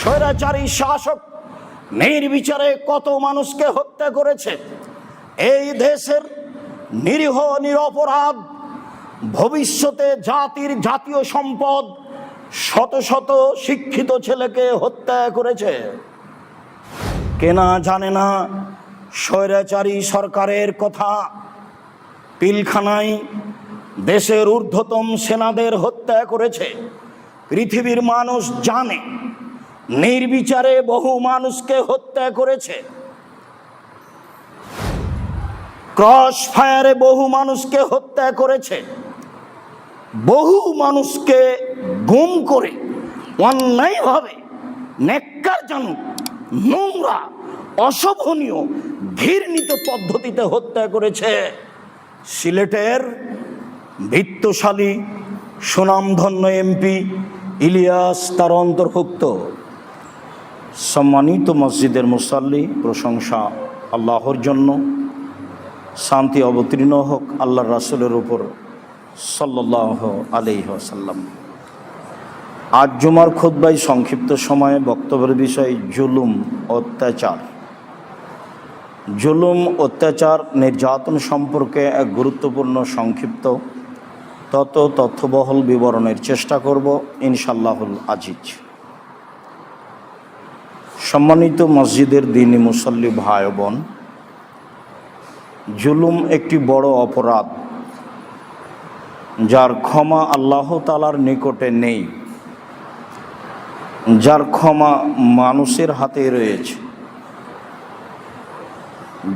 স্বৈরাচারী শাসক নির্বিচারে কত মানুষকে হত্যা করেছে। এই দেশের নিরীহ নিরপরাধ ভবিষ্যতে জাতীয় সম্পদ শত শত শিক্ষিত ছেলেকে হত্যা করেছে। কেনা জানে না স্বৈরাচারী সরকারের কথা। পিলখানায় দেশের ঊর্ধ্বতম সেনাদের হত্যা করেছে। পৃথিবীর মানুষ জানে নির্বিচারে বহু মানুষকে হত্যা করেছে। ক্রস ফায়ারে বহু মানুষকে হত্যা করেছে। বহু মানুষকে গুম করে অন্যায়ভাবে ন্যাক্কারজনক, নোংরা, অশোভনীয়, ঘৃণিত পদ্ধতিতে হত্যা করেছে। সিলেটের বিত্তশালী সুনামধন্য এমপি ইলিয়াস তার অন্তর্ভুক্ত। সম্মানিত মসজিদের মুসাল্লি, প্রশংসা আল্লাহর জন্য, শান্তি অবতীর্ণ হোক আল্লাহর রাসূলের উপর সাল্লাল্লাহু আলাইহি ওয়াসাল্লাম। আজ জুমার খুতবায় সংক্ষিপ্ত সময়ে বক্তব্যের বিষয় জুলুম, অত্যাচার। জুলুম, অত্যাচার, নির্যাতন সম্পর্কে এক গুরুত্বপূর্ণ সংক্ষিপ্ত তথ্যবহল বিবরণের চেষ্টা করব ইনশাআল্লাহুল আজিজ। সম্মানিত মসজিদের দ্বীনি মুসল্লি ভাই বোন, জুলুম একটি বড় অপরাধ যার ক্ষমা আল্লাহ তাআলার নিকটে নেই, যার ক্ষমা মানুষের হাতে রয়েছে।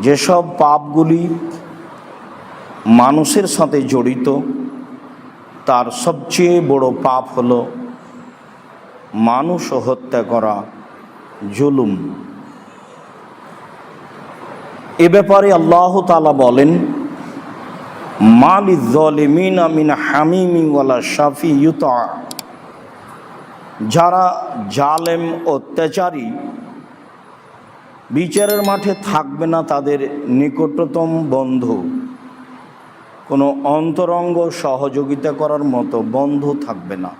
যেসব পাপগুলি মানুষের সাথে জড়িত তার সবচেয়ে বড় পাপ হলো মানুষ হত্যা করা, জুলুম। এ ব্যাপারে আল্লাহ তাআলা বলেন, মালিয যালিমিনা মিন হামিমিন ওয়ালা শাফি ইউতা। যারা জালেম, অত্যাচারী, বিচারের মাঠে থাকবে না তাদের নিকটতম বন্ধু, কোনো অন্তরঙ্গ সহযোগিতা করার মতো বন্ধু থাকবে না।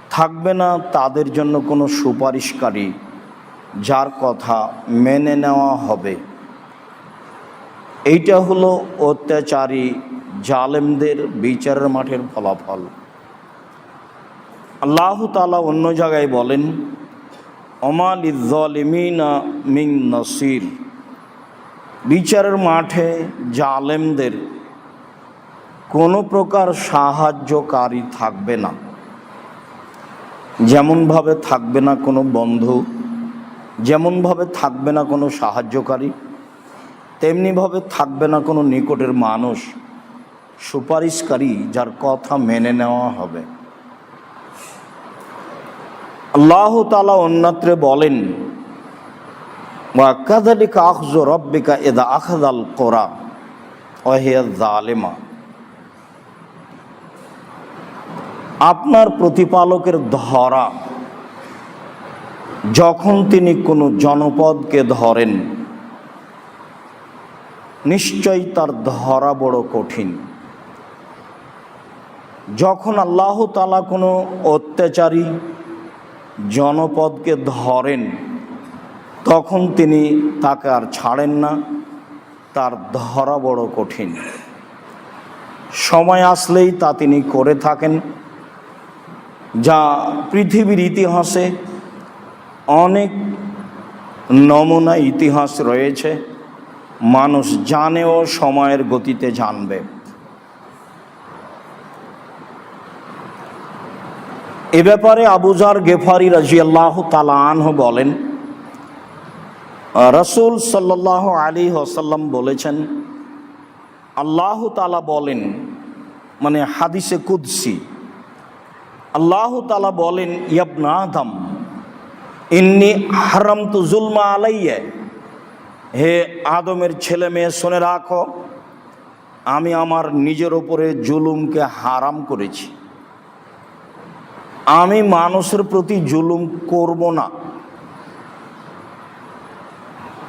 থাকবে না তাদের জন্য কোনো সুপারিশকারী যার কথা মেনে নেওয়া হবে। এইটা হলো অত্যাচারী জালেমদের বিচারের মাঠের ফলাফল। আল্লাহ তাআলা অন্য জায়গায় বলেন, ওমা লিয-যালিমিনা মিন নাসির। বিচারের মাঠে জালেমদের কোনো প্রকার সাহায্যকারী থাকবে না। যেমনভাবে থাকবে না কোনো বন্ধু, যেমনভাবে থাকবে না কোনো সাহায্যকারী, তেমনিভাবে থাকবে না কোনো নিকটের মানুষ, সুপারিশকারী যার কথা মেনে নেওয়া হবে। আল্লাহ তাআলা অন্যত্রে বলেন, ওয়া কাযালিকা আখযু রাব্বিকা ইযা আখাযাল কুরা ওয়া হিয়া যালিমা। আপনার প্রতিপালকের ধরা যখন তিনি কোনো জনপদকে ধরেন, নিশ্চয়ই তার ধরা বড় কঠিন। যখন আল্লাহ তাআলা কোনো অত্যাচারী জনপদকে ধরেন তখন তিনি তাকে আর ছাড়েন না, তার ধরা বড় কঠিন। সময় আসলেই তা তিনি করে থাকেন, যা পৃথিবীর ইতিহাসে অনেক নমুনা ইতিহাস রয়েছে, মানুষ জানেও সময়ের গতিতে জানবে। এ ব্যাপারে আবু যার গেফারি রাদিয়াল্লাহু তাআলা আনহু বলেন, রাসূল সাল্লাল্লাহু আলাইহি ওয়াসাল্লাম বলেছেন, আল্লাহ তাআলা বলেন, মানে হাদিসে কুদসি, আল্লাহ তাআলা বলেন, ইবনা আদম ইন্নী হারামতু যুলমা আলাইয়া। হে আদমের ছেলে মেয়ে, শুনে রাখো, আমি আমার নিজের উপরে জুলুমকে হারাম করেছি। আমি মানুষের প্রতি জুলুম করব না।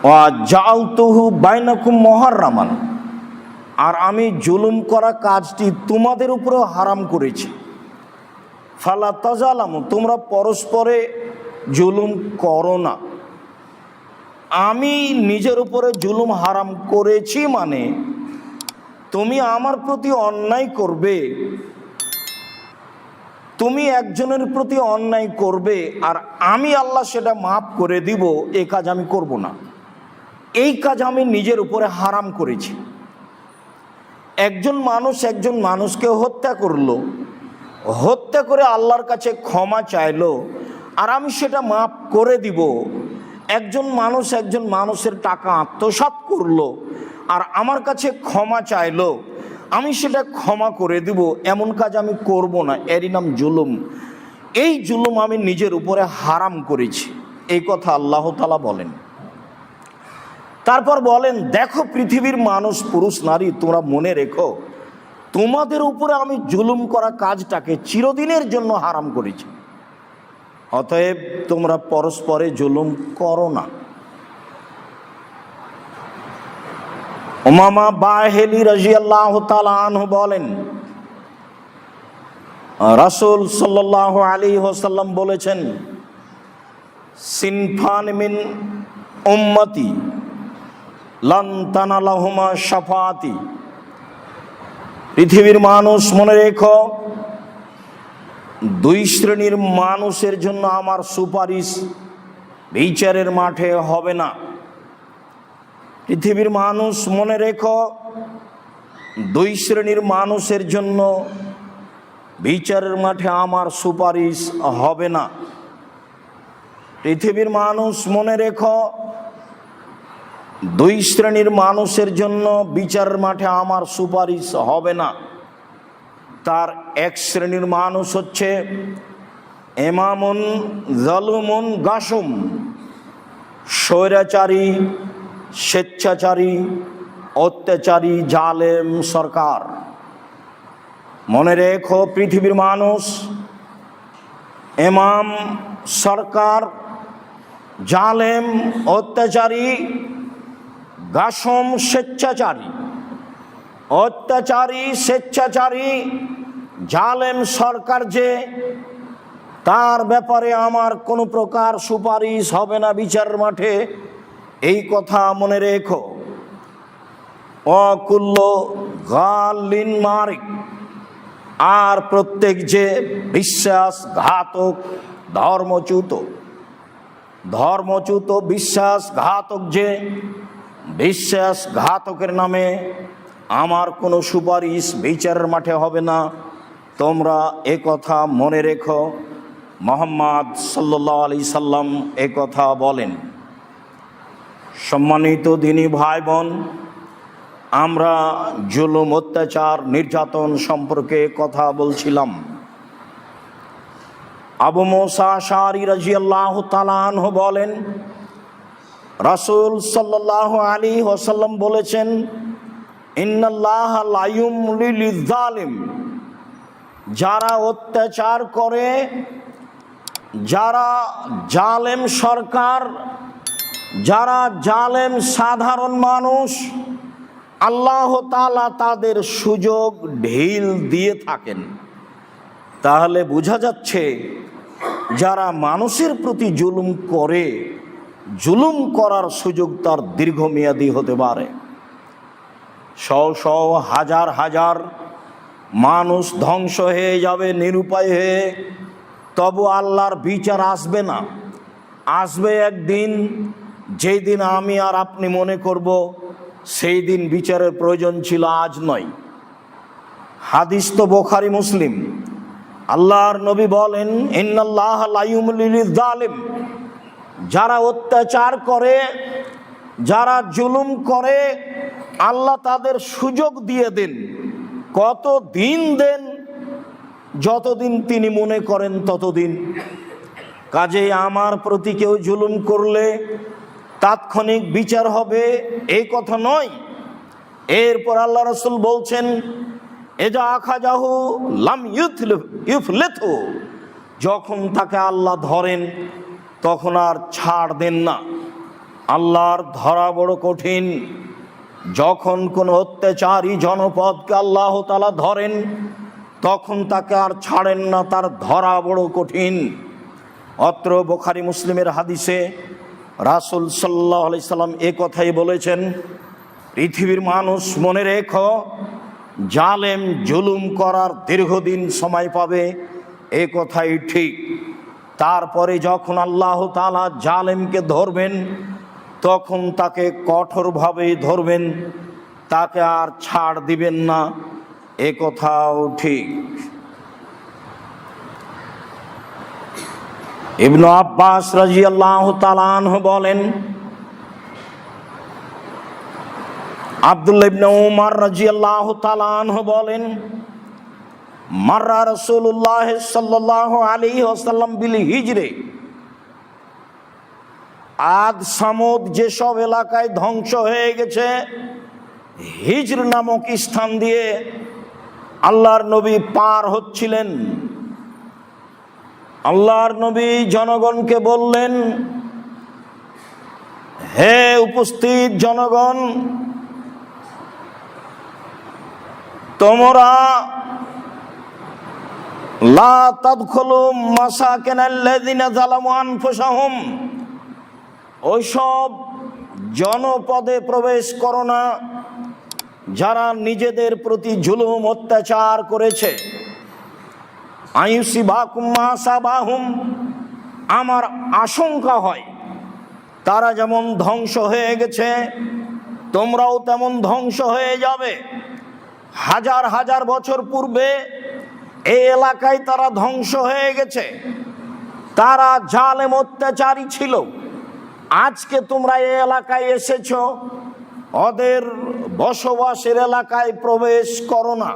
ওয়া জাআলতুহু বাইনাকুম মুহাররামান, আর আমি জুলুম করা কাজটি তোমাদের উপরেও হারাম করেছি। ফালা তাজালামু, তোমরা পরস্পরে জুলুম করো না। আমি নিজের উপরে জুলুম হারাম করেছি মানে তুমি আমার প্রতি অন্যায় করবে, তুমি একজনের প্রতি অন্যায় করবে আর আমি আল্লাহ সেটা মাফ করে দিব, এই কাজ আমি করব না। এই কাজ আমি নিজের উপরে হারাম করেছি। একজন মানুষকে হত্যা করলো, হত্যা করে আল্লাহর কাছে ক্ষমা চাইলো আর আমি সেটা মাফ করে দিব। একজন মানুষের টাকা আত্মসাৎ করলো আর আমার কাছে ক্ষমা চাইলো, আমি সেটা ক্ষমা করে দিব, এমন কাজ আমি করব না। এরই নাম জুলুম। এই জুলুম আমি নিজের উপরে হারাম করেছি, এই কথা আল্লাহ তাআলা বলেন। তারপর বলেন, দেখো পৃথিবীর মানুষ, পুরুষ নারী, তোমরা মনে রেখো তোমাদের উপরে আমি জুলুম করা কাজটাকে চিরদিনের জন্য হারাম করেছি। অতএব তোমরা পরস্পরে জুলুম করো না। উমামা বাহিলি রাদিয়াল্লাহু তাআলা আনহু বলেন, রাসূল সাল্লাল্লাহু আলাইহি ওয়াসাল্লাম বলেছেন, সিনফান মিন উম্মতি লান তানালাহুমা শাফাআতি। পৃথিবীর মানুষ মনে রেখো, দুই শ্রেণীর মানুষের জন্য আমার সুপারিশ বিচারের মাঠে হবে না। পৃথিবীর মানুষ মনে রেখো, দুই শ্রেণীর মানুষের জন্য বিচারের মাঠে আমার সুপারিশ হবে না। পৃথিবীর মানুষ মনে রেখো, দুই শ্রেণীর মানুষের জন্য বিচারের মাঠে আমার সুপারিশ হবে না। তার এক শ্রেণীর মানুষ হচ্ছে ইমামুন জালুমুন গাসুম, স্বৈরাচারী, স্বেচ্ছাচারী, অত্যাচারী, জালেম সরকার। মনে রেখো পৃথিবীর মানুষ, ইমাম, সরকার, জালেম, অত্যাচারী, গাসম, স্বেচ্ছাচারী। অত্যাচারী, স্বেচ্ছাচারী, জালেম সরকার যে, তার ব্যাপারে আমার কোনো প্রকার সুপারিশ হবে না বিচারের মাঠে, এই কথা মনে রেখো। অকুল্লো গালিন মারিক, আর প্রত্যেক যে বিশ্বাসঘাতক, ধর্মচ্যুত বিশ্বাসঘাতক যে, বিশ্বাসঘাতকের নামে আমার কোনো সুপারিশ বিচারের মাঠে হবে না। তোমরা এ কথা মনে রেখো। মুহাম্মদ সাল্লাল্লাহু আলাইহি সাল্লাম এ কথা বলেন। সম্মানিত দিনী ভাই বোন, আমরা জুলুম, অত্যাচার, নির্যাতন সম্পর্কে কথা বলছিলাম। আবু মুসা আশআরী রাদিয়াল্লাহু তাআলা আনহু বলেন, রাসূল সাল্লাল্লাহু আলাইহি ওয়াসাল্লাম বলেছেন, ইন্নাল্লাহা লা ইউমলি লিয-যালিম। যারা অত্যাচার করে, যারা জালেম সরকার, যারা জালেম সাধারণ মানুষ, আল্লাহ তাআলা তাদের সুযোগ ঢিল দিয়ে থাকেন। তাহলে বোঝা যাচ্ছে যারা মানুষের প্রতি জুলুম করে, জুলুম করার সুযোগ তার দীর্ঘমেয়াদী হতে পারে। শও হাজার হাজার মানুষ ধ্বংস হয়ে যাবে নিরুপায় হয়ে, তবু আল্লাহর বিচার আসবে না। আসবে একদিন, যেই দিন আমি আর আপনি মনে করব সেই দিন বিচারের প্রয়োজন ছিল, আজ নয়। হাদিস তো বুখারী মুসলিম। আল্লাহর নবী বলেন, ইন্নাল্লাহা লা ইউমলি লিয-যালিম। যারা অত্যাচার করে, যারা জুলুম করে, আল্লাহ তাদের সুযোগ দিয়ে দেন। কত দিন দেন? যতদিন তিনি মনে করেন ততদিন। কাজেই আমার প্রতি কেউ জুলুম করলে তাৎক্ষণিক বিচার হবে, এই কথা নয়। এরপর আল্লাহ রাসূল বলছেন, এজা আখাযাহু লাম ইউফলিতহু। যখন তাকে আল্লাহ ধরেন তখন আর ছাড় দেন না। আল্লাহর ধরা বড় কঠিন। যখন কোনো অত্যাচারী জনপদকে আল্লাহ তাআলা ধরেন তখন তাকে আর ছাড়েন না, তার ধরা বড় কঠিন। অত্র বুখারী মুসলিমের হাদিসে রাসূল সাল্লাল্লাহু আলাইহি সাল্লাম এ কথাই বলেছেন, পৃথিবীর মানুষ মনে রেখো, জালেম জুলুম করার দীর্ঘদিন সময় পাবে, এ কথাই ঠিক। তারপরে যখন আল্লাহ তাআলা জালেমকে ধরবেন তখন তাকে কঠোরভাবে ধরবেন, তাকে আর ছাড় দিবেন না, এ কথাও ঠিক। ইবনে আব্বাস রাদিয়াল্লাহু তাআলা আনহু বলেন, আব্দুল্লাহ ইবনে উমর রাদিয়াল্লাহু তাআলা আনহু বলেন, মাররা রাসূলুল্লাহ সাল্লাল্লাহু আলাইহি ওয়াসাল্লাম বিল হিজরে, আদ সামুদ যেসব এলাকায় ধ্বংস হয়ে গেছে, হিজর নামক স্থান দিয়ে আল্লাহর নবী পার হচ্ছিলেন। আল্লাহর নবী জনগণকে বললেন, হে উপস্থিত জনগণ, তোমরা লা তাদখুলু মাসাকিনাল্লাযিনা যালামু আনফুসাহুম, ওইসব জনপদে প্রবেশ করো না যারা নিজেদের প্রতি জুলুম অত্যাচার করেছে। আইয়ুসিবাকুম মা সাবাহুম, আমার আশঙ্কা হয় তারা যেমন ধ্বংস হয়ে গেছে তোমরাও তেমন ধ্বংস হয়ে যাবে। হাজার হাজার বছর পূর্বে এই এলাকায় তারা ধ্বংস হয়ে গেছে, তারা জালেম অত্যাচারী ছিল। আজকে তোমরা এই এলাকায় এসেছো, ওদের বসবাসের এলাকায় প্রবেশ করো না।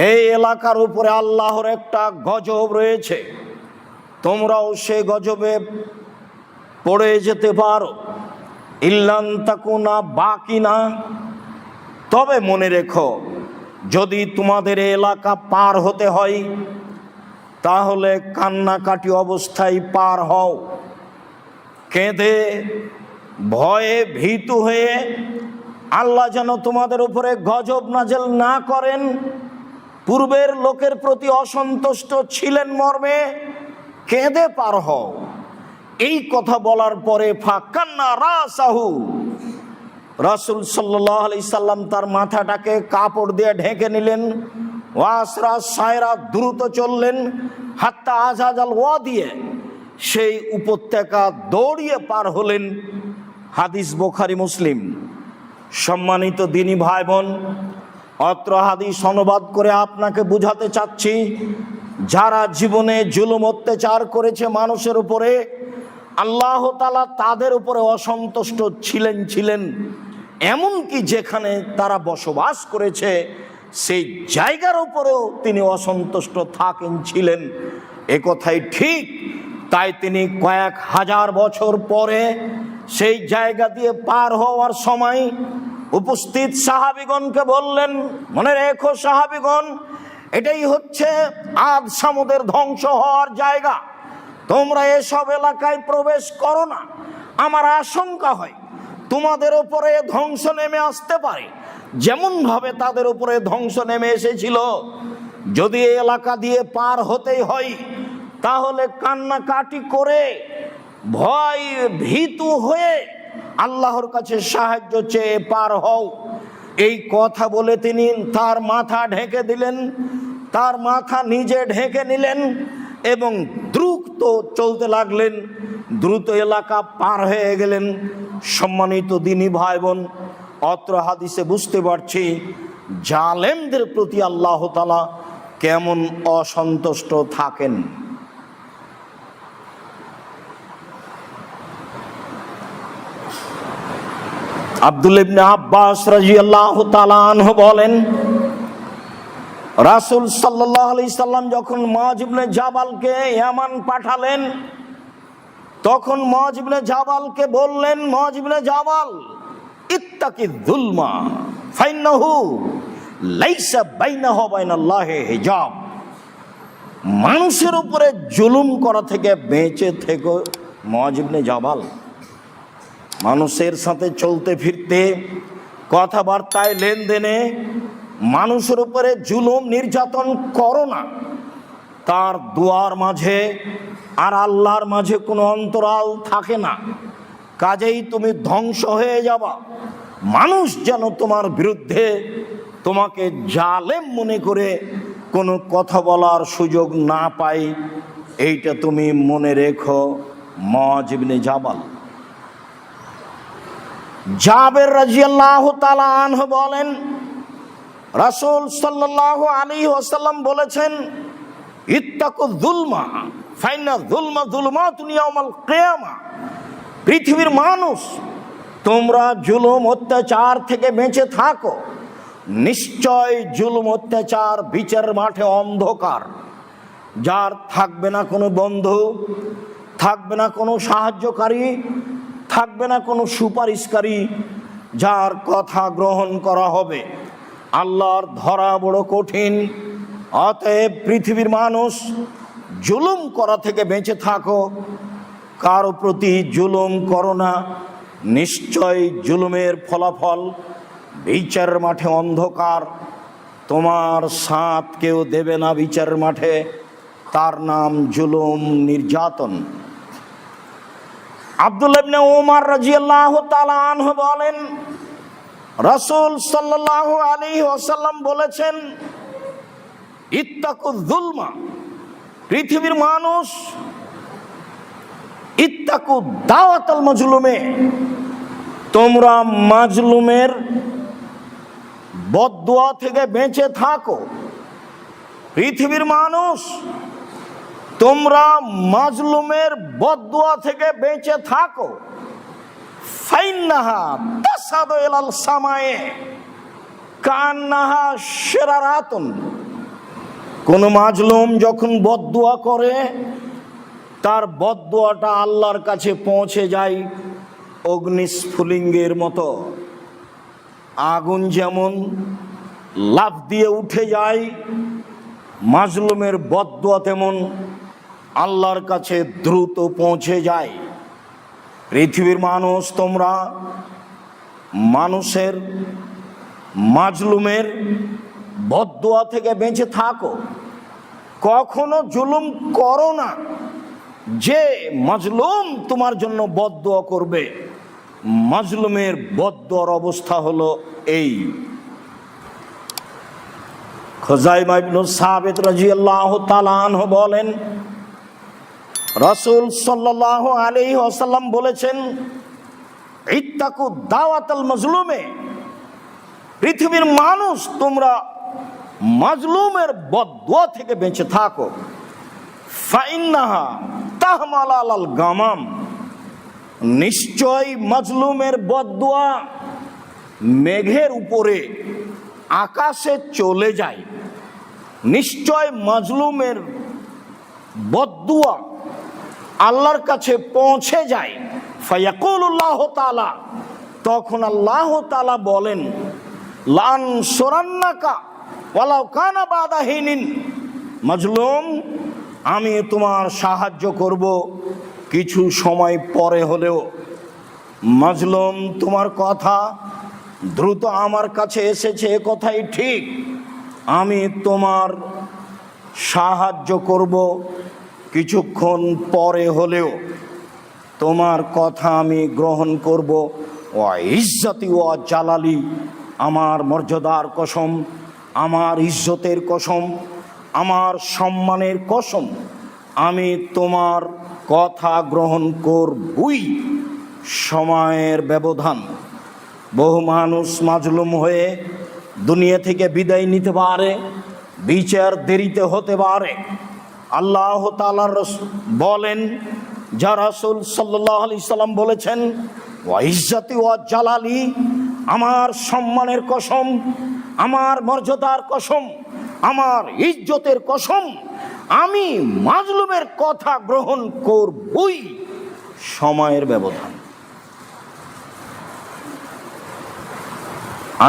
এই এলাকার উপরে আল্লাহর একটা গজব রয়েছে, তোমরাও সে গজবে পড়ে যেতে পারো। ইল্লান তাকুনা বাকিনা, তবে মনে রেখো, যদি তোমাদের এলাকা পার হতে হয় তাহলে কান্নাকাটি অবস্থায় পার হও, কেঁদে ভয়ে ভীতু হয়ে, আল্লাহ যেন তোমাদের উপরে গজব নাজেল না করেন, পূর্বের লোকের প্রতি অসন্তুষ্ট ছিলেন মর্মে কেঁদে পার হও। এই কথা বলার পরে ফাকান্না রাসাহু, রাসূল সাল্লাল্লাহু আলাইহি সাল্লাম তার মাথাটাকে কাপড় দিয়ে ঢেকে নিলেন। ওয়াসরা সায়রা, দ্রুত চললেন। হাত্তা আজাজাল ওয়াদিয়ে, সেই উপত্যকা দৌড়িয়ে পার হলেন। হাদিস বুখারী মুসলিম। সম্মানিত দিনী ভাই বোন, অত্র হাদিস অনুবাদ করে আপনাকে বুঝাতে চাচ্ছি, যারা জীবনে জুলুম অত্যাচার করেছে মানুষের উপরে, আল্লাহ তাআলা তাদের উপরে অসন্তুষ্ট ছিলেন। এমনকি যেখানে তারা বসবাস করেছে সেই জায়গার উপরেও তিনি অসন্তুষ্ট ছিলেন, এ কথাই ঠিক। তাই তিনি কয়েক হাজার বছর পরে সেই জায়গা দিয়ে পার হওয়ার সময় উপস্থিত সাহাবীগণকে বললেন, মনে রেখো সাহাবীগণ, এটাই হচ্ছে আদ সামুদের ধ্বংস হওয়ার জায়গা, তোমরা এসব এলাকায় প্রবেশ করো না। আমার আশঙ্কা হয় তোমাদের উপরে ধ্বংস নেমে আসতে পারে, যেমন ভাবে তাদের উপরে ধ্বংস নেমে এসেছিল। যদি এই এলাকা দিয়ে পার হতেই হয় তাহলে কান্নাকাটি করে ভয় ভীতু হয়ে আল্লাহর কাছে সাহায্য চেয়ে পার হও। এই কথা বলে তিনি তার মাথা ঢেকে দিলেন, তার মাথা নিজে ঢেকে নিলেন এবং দ্রুত চলতে লাগলেন, দ্রুত এলাকা পার হয়ে গেলেন। সম্মানিত দিনী ভাই বোন, অত্র হাদিসে বুঝতে পারছি জালেমদের প্রতি আল্লাহ তাআলা কেমন অসন্তুষ্ট থাকেন। আব্দুল্লাহ ইবনে আব্বাস রাদিয়াল্লাহু তাআলা আনহু বলেন, রাসূল সাল্লাল্লাহু আলাইহি সাল্লাম যখন মুআয ইবনে জাবালকে ইয়ামান পাঠালেন, তখন মুআয ইবনে জাবালকে বললেন, মুআয ইবনে জাবাল, ইত্তাকি যুলমা ফাইন্নাহু লাইসা বাইনাহু ওয়া বাইনাল্লাহি হিজাব, মানুষের উপরে জুলুম করা থেকে বেঁচে থেকো। মুআয ইবনে জাবাল, মানুষের সাথে চলতে ফিরতে, কথাবার্তায়, লেনদেনে মানুষের উপরে জুলুম নির্যাতন করো না। তার দুয়ার মাঝে আর আল্লাহর মাঝে কোনো অন্তরাল থাকে না, কাজেই তুমি ধ্বংস হয়ে যাবা। মানুষ যেন তোমার বিরুদ্ধে তোমাকে জালেম মনে করে কোনো কথা বলার সুযোগ না পায়, এইটা তুমি মনে রেখো। মুআয ইবনে জাবাল। জাবের রাদিয়াল্লাহু তাআলা আনহু বলেন, রাসূল সাল্লাল্লাহু আলাইহি ওয়াসাল্লাম বলেছেন, ইত্তাকুয যুলমা ফাইন্না যুলমা যুলমাতুন ইয়াউমাল কিয়ামা। পৃথিবীর মানুষ, তোমরা জুলুম অত্যাচার থেকে বেঁচে থাকো। নিশ্চয় জুলুম অত্যাচার বিচার মাঠে অন্ধকার। যার থাকবে না কোনো বন্ধু, থাকবে না কোনো সাহায্যকারী, থাকবে না কোনো সুপারিশকারী, যার কথা গ্রহণ করা হবে। আল্লাহর ধরা বড় কঠিন। অতএব পৃথিবীর মানুষ, জুলুম করা থেকে বেঁচে থাকো, কারো প্রতি জুলুম করো না। নিশ্চয় জুলুমের ফলাফল বিচার মাঠে অন্ধকার। তোমার সাথ কেউ দেবে না বিচার মাঠে, তার নাম জুলুম, নির্যাতন। আব্দুল্লাহ ইবনে ওমর রাদিয়াল্লাহু তাআলা আনহু বলেন, রাসূল সাল্লাল্লাহু আলাইহি ওয়াসাল্লাম বলেছেন, ইত্তাকুয যুলমা। পৃথিবীর মানুষ, ইত্তাকু দাওয়াতাল মাজলুমে। তোমরা মাজলুমের বদদুয়া থেকে বেঁচে থাকো। পৃথিবীর মানুষ, তোমরা মাজলুমের বদদুয়া থেকে বেঁচে থাকো। ফাইন্নাহা তাসাদু ইলাল সামায়ে কান্নাহা শিরারাতুন। কোন মাজলুম যখন বদদুয়া করে, তার বদদুয়াটা আল্লাহর কাছে পৌঁছে যায় অগ্নিস্ফুলিঙ্গের মতো। আগুন যেমন লাফ দিয়ে উঠে যায়, মাজলুমের বদদুয়া তেমন আল্লাহর কাছে দ্রুত পৌঁছে যায়। পৃথিবীর মানুষ, তোমরা মানুষের, মাজলুমের বদদুয়া থেকে বেঁচে থাকো। কখনো জুলুম করো না যে মাজলুম তোমার জন্য বদদুয়া করবে। মাজলুমের বদদুয়ার অবস্থা হলো এই। খুযাইমা ইবনে সাবিত রাদিয়াল্লাহু তাআলা আনহু বলেন, রাসূল সাল্লাল্লাহু আলাইহি ওয়াসাল্লাম বলেছেন, ইত্তাকু দাওয়াতাল মাজলুমে। পৃথিবীর মানুষ, তোমরা মাজলুমের বদদুয়া থেকে বেঁচে থাকো। ফাইন্নাহা তাহমাল আলাল গামাম। নিশ্চয় মাজলুমের বদদুয়া মেঘের উপরে আকাশে চলে যায়। নিশ্চয় মাজলুমের বদদুয়া আল্লাহর কাছে পৌঁছে যায়। ফায়াকুলুল্লাহ তাআলা, তখন আল্লাহ তাআলা বলেন, লানসুরান্নাকা ওয়ালাউ কানা বাদা হিনিন। মাজলুম, আমি তোমার সাহায্য করব কিছু সময় পরে হলেও। মাজলুম, তোমার কথা দ্রুত আমার কাছে এসেছে, এ কথাই ঠিক। আমি তোমার সাহায্য করব কিছুক্ষণ পরে হলেও। তোমার কথা আমি গ্রহণ করব। ও ইজ্জতি ও জালালি, আমার মর্যাদার কসম, আমার ইজ্জতের কসম, আমার সম্মানের কসম, আমি তোমার কথা গ্রহণ করবই। সময়ের ব্যবধান। বহু মানুষ মাজলুম হয়ে দুনিয়া থেকে বিদায় নিতে পারে, বিচার দেরিতে হতে পারে। আল্লাহ তাআলা বলেন, যা রাসূল সাল্লাল্লাহু আলাইহি সাল্লাম বলেছেন, ওয়া ইজ্জতি ওয়া জালালি, আমার সম্মানের কসম, আমার মর্যাদার কসম, আমার ইজ্জতের কসম, আমি মাজলুমের কথা গ্রহণ করবই। সময়ের ব্যবধান।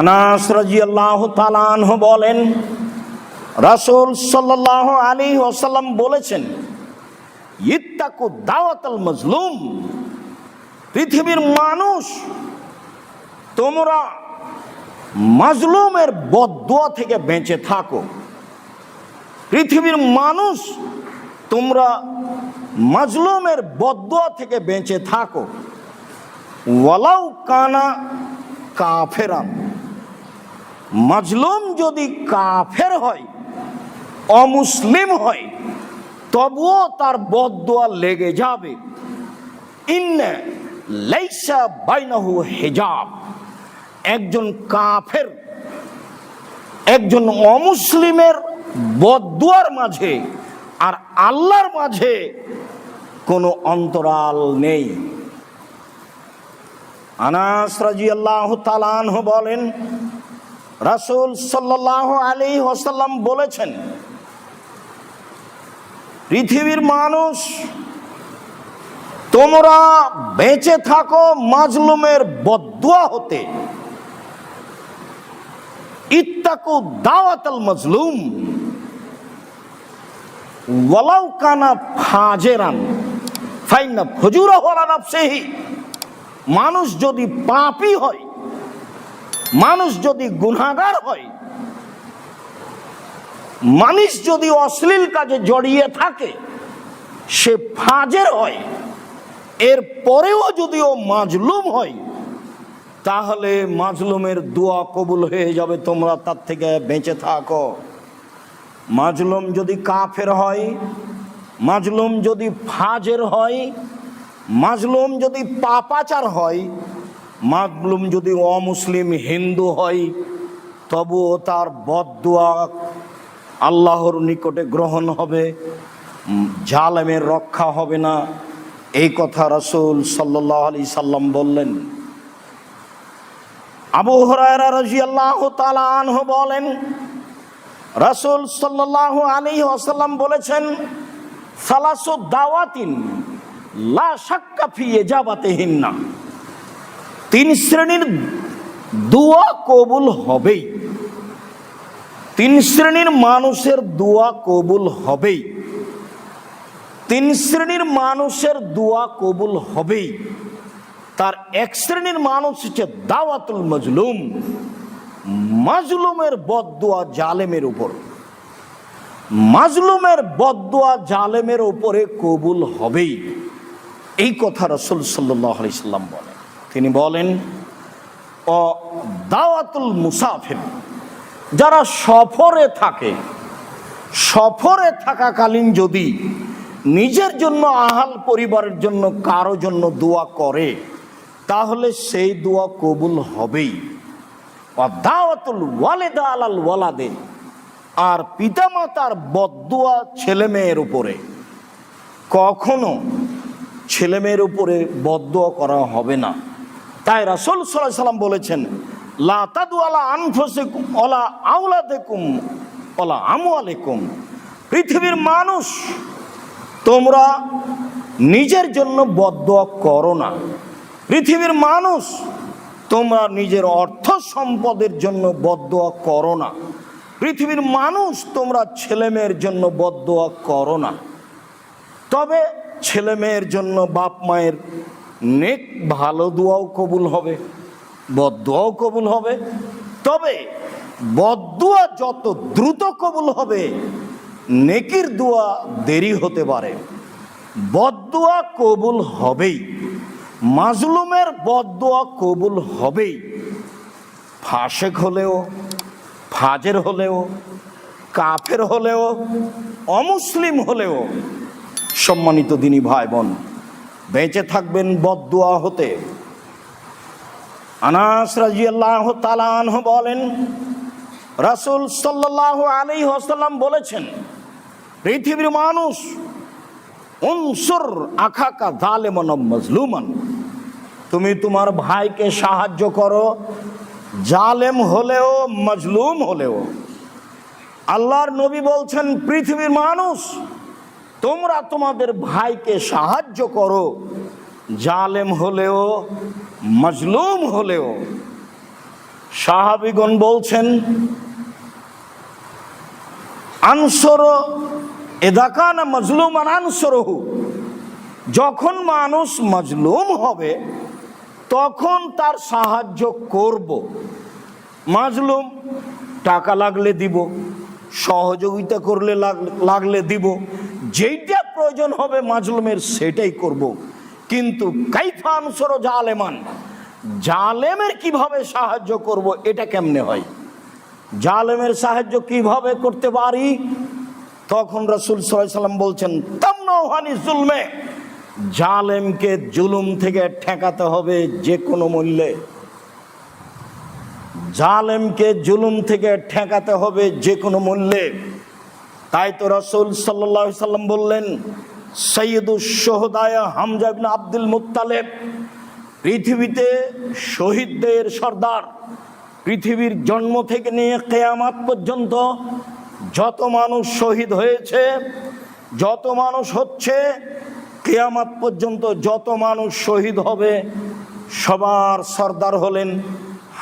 আনাস রাদিয়াল্লাহু তাআলা আনহু বলেন, রাসূল সাল্লাল্লাহু আলাইহি ওয়াসাল্লাম বলেছেন, ইত্তাকু দাওয়াতাল মাজলুম। পৃথিবীর মানুষ, তোমরা মাজলুমের বদদুয়া থেকে বেঁচে থাকো। পৃথিবীর মানুষ তোমরা মাজলুমের বদদুয়া থেকে বেঁচে থাকো, ওয়ালাউ কানা কাফেরান। মাজলুম যদি কাফের হয়, অমুসলিম হয়, তবুও তার বদদুয়া লেগে যাবে। ইন্না লাইসা বাইনাহু হিজাব। একজন কাফের, একজন অমুসলিমের বদদুয়ার মাঝে আর আল্লাহর মাঝে কোনো অন্তরাল নেই। আনাস রাদিয়াল্লাহু তাআলা আনহু বলেন, রাসূল সাল্লাল্লাহু আলাইহি ওয়াসাল্লাম বলেছেন, পৃথিবীর মানুষ তোমরা বেঁচে থাকো মাজলুমের বদদুয়া হতে। ইত্তাকু দাওয়াতাল মাজলুম ওয়ালাউ কানা ফাজেরান ফাইন্না ফুজুরাহু আলা নাফসিহি। মানুষ যদি পাপী হয়, মানুষ যদি গুনাহগার হয়, মানুষ যদি অশ্লীল কাজে জড়িয়ে থাকে, সে ফাজের হয়, এর পরেও যদি ও মাজলুম হয়, তাহলে মাজলুমের দোয়া কবুল হয়ে যাবে। তোমরা তার থেকে বেঁচে থাকো। মাজলুম যদি কাফের হয়, মাজলুম যদি ফাজের হয়, মাজলুম যদি পাপাচার হয়, মাজলুম যদি অমুসলিম হিন্দু হয়, তবুও তার বদদুয়া আল্লাহর নিকটে গ্রহণ হবে, জালেমের রক্ষা হবে না। এই কথা রাসূল সাল্লাল্লাহু আলাইহি সাল্লাম বললেন। আবু হুরায়রা রাদিয়াল্লাহু তাআলা আনহু বলেন, রাসূল সাল্লাল্লাহু আলাইহি ওয়াসাল্লাম বলেছেন, সালাসু দাওয়াতিন লা শাক্কা ফি ইজাবাতিহিন্না। তিন শ্রেণীর দোয়া কবুল হবেই, তিন শ্রেণীর মানুষের দোয়া কবুল হবেই, তিন শ্রেণীর মানুষের দোয়া কবুল হবেই। তার এক শ্রেণীর মানুষ হচ্ছে দাওয়াতুল মাজলুম, মাজলুমের বদদুয়া জালেমের উপর। মাজলুমের বদদুয়া জালেমের উপরে কবুল হবেই, এই কথা রাসূল সাল্লাল্লাহু আলাইহি সাল্লাম বলেন। তিনি বলেন, ও দাওয়াতুল মুসাফির, যারা সফরে থাকে, সফরে থাকাকালীন যদি নিজের জন্য, আহাল পরিবারের জন্য, কারো জন্য দোয়া করে, তাহলে সেই দোয়া কবুল হবেই। দাওয়াতুল ওয়ালিদা আলাল ওয়ালাদে, আর পিতামাতার বদদুয়া ছেলে মেয়ের উপরে, কখনো ছেলে মেয়ের উপরে বদদুয়া করা হবে না। তাই রাসূল সাল্লাল্লাহু আলাইহি সাল্লাম বলেছেন, লা তাদু আলা আনফুসিকুম ওয়ালা আওলাদিকুম ওয়ালা আমওয়ালিকুম। পৃথিবীর মানুষ তোমরা নিজের জন্য বদদুয়া করো না। পৃথিবীর মানুষ তোমরা নিজের অর্থ সম্পদের জন্য বদদুয়া করো না। পৃথিবীর মানুষ তোমরা ছেলে মেয়ের জন্য বদদুয়া করো না। তবে ছেলে মেয়ের জন্য বাপ মায়ের নেক ভালো দোয়াও কবুল হবে, বদদুয়াও কবুল হবে। তবে বদদুয়া যত দ্রুত কবুল হবে, নেকির দোয়া দেরি হতে পারে। বদদুয়া কবুল হবেই, মাজলুমের বদদুয়া কবুল হবেই। ফাসেক হলেও, ফাজের হলেও, কাফের হলেও, অমুসলিম হলেও, সম্মানিত দিনী ভাই বোন, বেঁচে থাকবেন বদদুয়া হতে। আনাস রাদিয়াল্লাহু তাআলা আনহু বলেন, রাসূল সাল্লাল্লাহু আলাইহি ওয়াসাল্লাম বলেছেন, পৃথিবীর মানুষ উনসুর আখাকা যালিমান মাজলুমান, তুমি তোমার ভাইকে সাহায্য করো, জালেম হলেও মাজলুম হলেও। আল্লাহর নবী বলছেন, পৃথিবীর মানুষ তোমরা তোমাদের ভাইকে সাহায্য করো, জালেম হলেও মাজলুম হলেও। সাহাবীগণ বলছেন, আনসর ইযা কানা মাজলুমান আনসরহু, যখন মানুষ মাজলুম হবে তখন তার সাহায্য করব। মাজলুম টাকা লাগলে দিব, সহযোগিতা করলে লাগলে দিব, যেইটা প্রয়োজন হবে মাজলুমের সেটাই করব। কিন্তু কাইফা আনসর জালেমান, জালেমের কিভাবে সাহায্য করব এটা কেমনে হয়, জালেমের সাহায্য কিভাবে করতে পারি? তখন রাসূল সাল্লাল্লাহু আলাইহি ওয়াসাল্লাম বলছেন, তামনাউহানি জুলমে, জালেমকে জুলুম থেকে ঠেকাতে হবে যে কোনো মূল্যে, জালেমকে জুলুম থেকে ঠেকাতে হবে যে কোনো মূল্যে। তাই তো রাসূল সাল্লাল্লাহু আলাইহি ওয়াসাল্লাম বললেন, সাইয়্যিদুশ শুহাদা হামজা ইবনে আব্দুল মুত্তালিব, পৃথিবীতে শহীদদের সর্দার, পৃথিবীর জন্ম থেকে নিয়ে কিয়ামত পর্যন্ত যত মানুষ শহীদ হয়েছে, যত মানুষ হচ্ছে, কিয়ামত পর্যন্ত যত মানুষ শহীদ হবে, সবার সর্দার হলেন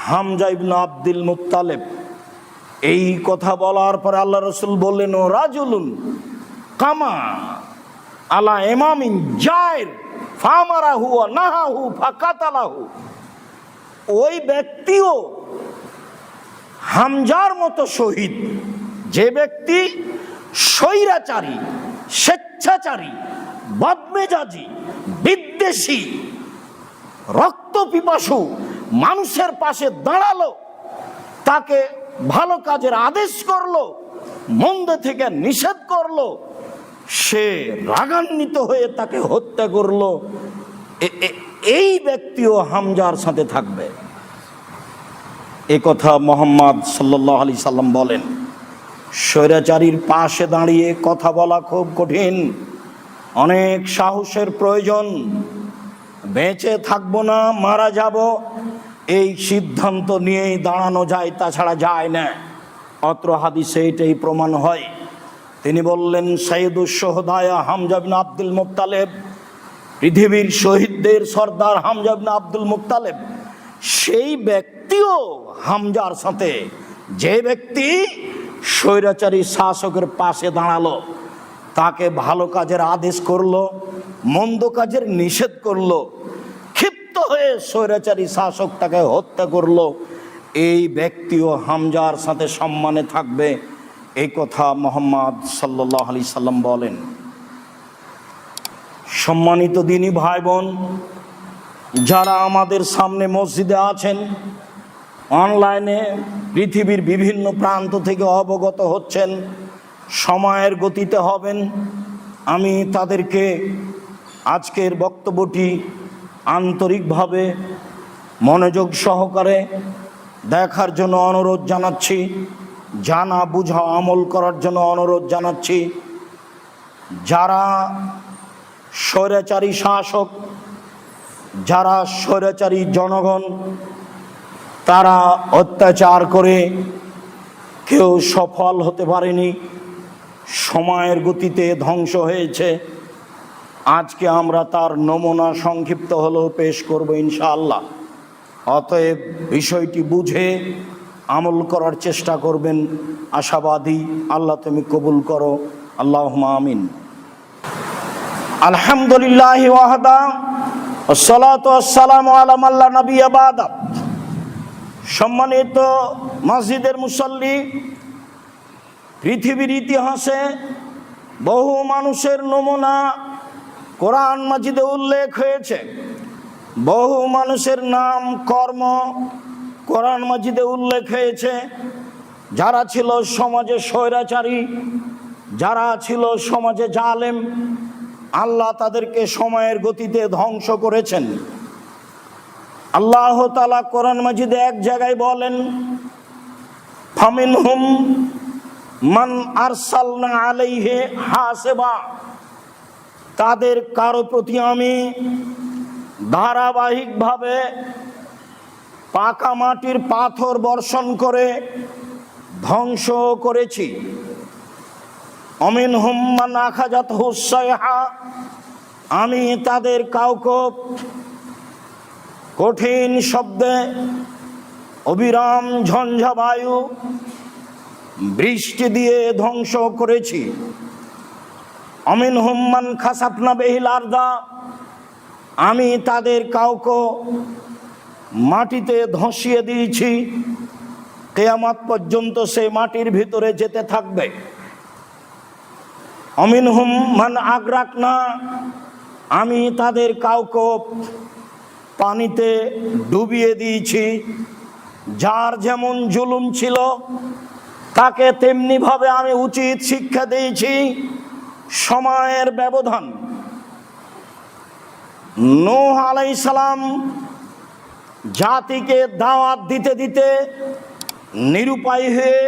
হামজা ইবনে আব্দুল মুত্তালিব। এই কথা বলার পরে আল্লাহ রাসূল বললেন, ও রাজুলুন কামা আলা ইমামিন জায়ের ফামারাহু ওয়া নাহাহু ফাকাতালাহু, ওই ব্যক্তিও হামজার মতো শহীদ, যে ব্যক্তি স্বৈরাচারী, স্বেচ্ছাচারী, বদমেজাজি, বিদ্বেষী, রক্ত পিপাসু মানুষের পাশে দাঁড়ালো, তাকে ভালো কাজের আদেশ করলো, মন্দ থেকে নিষেধ করলো, সে রাগান্বিত হয়ে তাকে হত্যা করলো, এই ব্যক্তিও হামজার সাথে থাকবে। এ কথা মুহাম্মদ সাল্লাল্লাহু আলাইহি সাল্লাম বলেন। স্বৈরাচারীর পাশে দাঁড়িয়ে কথা বলা খুব কঠিন, অনেক সাহসের প্রয়োজন। বেঁচে থাকবো না মারা যাব, এই সিদ্ধান্ত নিয়েই দাঁড়ানো যায়, তাছাড়া যায় না। অত্র হাদিসে এটাই প্রমাণ হয়। তিনি বললেন, সাইয়্যিদুশ শুহাদা হামজা ইবনে আব্দুল মুত্তালিব, পৃথিবীর শহীদদের সর্দার হামজা ইবনে আব্দুল মুত্তালিব, সেই ব্যক্তিও হামজার সাথে, যে ব্যক্তি স্বৈরাচারী শাসকের পাশে দাঁড়ালো, তাকে ভালো কাজের আদেশ করলো, মন্দ কাজের নিষেধ করলো, ক্ষিপ্ত হয়ে স্বৈরাচারী শাসক তাকে হত্যা করলো, এই ব্যক্তিও হামজার সাথে সম্মানে থাকবে। এই কথা মুহাম্মদ সাল্লাল্লাহু আলাইহি সাল্লাম বলেন। সম্মানিত দিনী ভাই বোন, যারা আমাদের সামনে মসজিদে আছেন, অনলাইনে পৃথিবীর বিভিন্ন প্রান্ত থেকে অবগত হচ্ছেন, সময়ের গতিতে হবেন, আমি তাদেরকে আজকের বক্তব্যটি আন্তরিকভাবে মনোযোগ সহকারে দেখার জন্য অনুরোধ জানাচ্ছি, জানা বুঝা আমল করার জন্য অনুরোধ জানাচ্ছি। যারা স্বৈরাচারী শাসক, যারা স্বৈরাচারী জনগণ, তারা অত্যাচার করে কেউ সফল হতে পারেনি, সময়ের গতিতে ধ্বংস হয়েছে। আজকে আমরা তার নমুনা সংক্ষিপ্ত হলেও পেশ করব ইনশাআল্লাহ। অতএব বিষয়টি বুঝে আমল করার চেষ্টা করবেন, আশাবাদী। আল্লাহ তুমি কবুল করো, আল্লাহুম্মা আমিন। আলহামদুলিল্লাহ ওয়াহদা, আসসালাতু ওয়াসসালামু আলা মান লা নাবিয়্যা বা'দা। সম্মানিত মসজিদের মুসল্লি, পৃথিবীর ইতিহাসে বহু মানুষের নমুনা কোরআন মাজিদে উল্লেখ হয়েছে, বহু মানুষের নাম কর্ম কোরআন মাজিদে উল্লেখ হয়েছে। যারা ছিল সমাজে স্বৈরাচারী, যারা ছিল সমাজে জালেম, আল্লাহ তাদেরকে সময়ের গতিতে ধ্বংস করেছেন। আল্লাহ তাআলা কোরআন মাজিদে এক জায়গায় বলেন, ফামিনহুম মান আরসালনা আলাইহি হাসিবা, তাদের কারো প্রতি আমি ধারাবাহিকভাবে পাকা মাটির পাথর বর্ষণ করে ধ্বংস করেছি। অমিনহুম মান আখাযাতহু সাইহা, আমি তাদের কাউকে কঠিন শব্দে অবিরাম ঝঞ্ঝা বায়ু বৃষ্টি দিয়ে ধ্বংস করেছি। অমিনহুম মান খাসাফনা বিহিল আরদা, আমি তাদের কাউকে মাটিতে ধসিয়ে দিয়েছি। কিয়ামত পর্যন্ত সেই মাটির ভিতরে যেতে থাকবে। অমিনহুম মান আগরাকনা, আমি তাদের কাউকে পানিতে ডুবিয়ে দিয়েছি। যার যেমন জুলুম ছিল তাকে তেমনি ভাবে আমি উচিত শিক্ষা দিয়েছি। সময়ের ব্যবধান। নূহ আলাইহিস সালাম জাতিকে দাওয়াত দিতে দিতে নিরুপায় হয়ে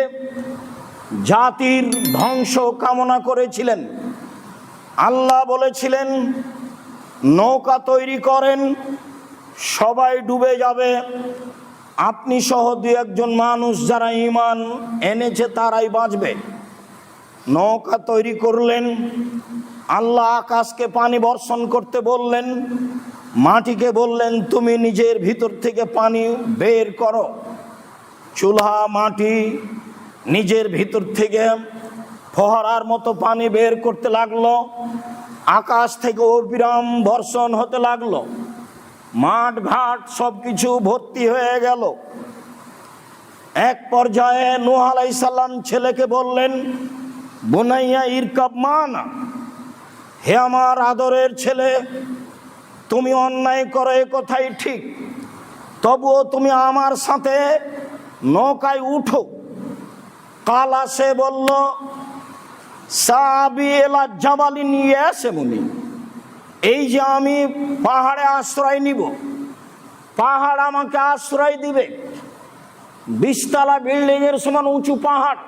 জাতির ধ্বংস কামনা করেছিলেন। আল্লাহ বলেছিলেন নৌকা তৈরি করেন, সবাই ডুবে যাবে, আপনি সহ দু একজন মানুষ যারা ঈমান এনেছে তারাই বাঁচবে। নৌকা তৈরি করলেন। আল্লাহ আকাশকে পানি বর্ষণ করতে বললেন, মাটিকে বললেন তুমি নিজের ভিতর থেকে পানি বের করো। চুলহা মাটি নিজের ভিতর থেকে ফোয়ারার মতো পানি বের করতে লাগলো। আকাশ থেকে অবিরাম বর্ষণ হতে লাগলো। মাঠ ঘাট সবকিছু ভর্তি হয়ে গেল। এক পর্যায়ে নূহ আলাইহিস সালাম ছেলেকে বললেন, বুনাইয়া ইরকাব মানা, হে আমার আদরের ছেলে, তুমি অন্যায় করো এ কথাই ঠিক, তবুও তুমি আমার সাথে নৌকায় উঠো। কালা, সে বলল, সাবি এলা জাবালিন ইয়াসমুনি, এই যে আমি পাহাড়ে আশ্রয় নিব, পাহাড় আমাকে আশ্রয় দিবে। 20 তলা বিল্ডিং এর সমান উঁচু পাহাড়,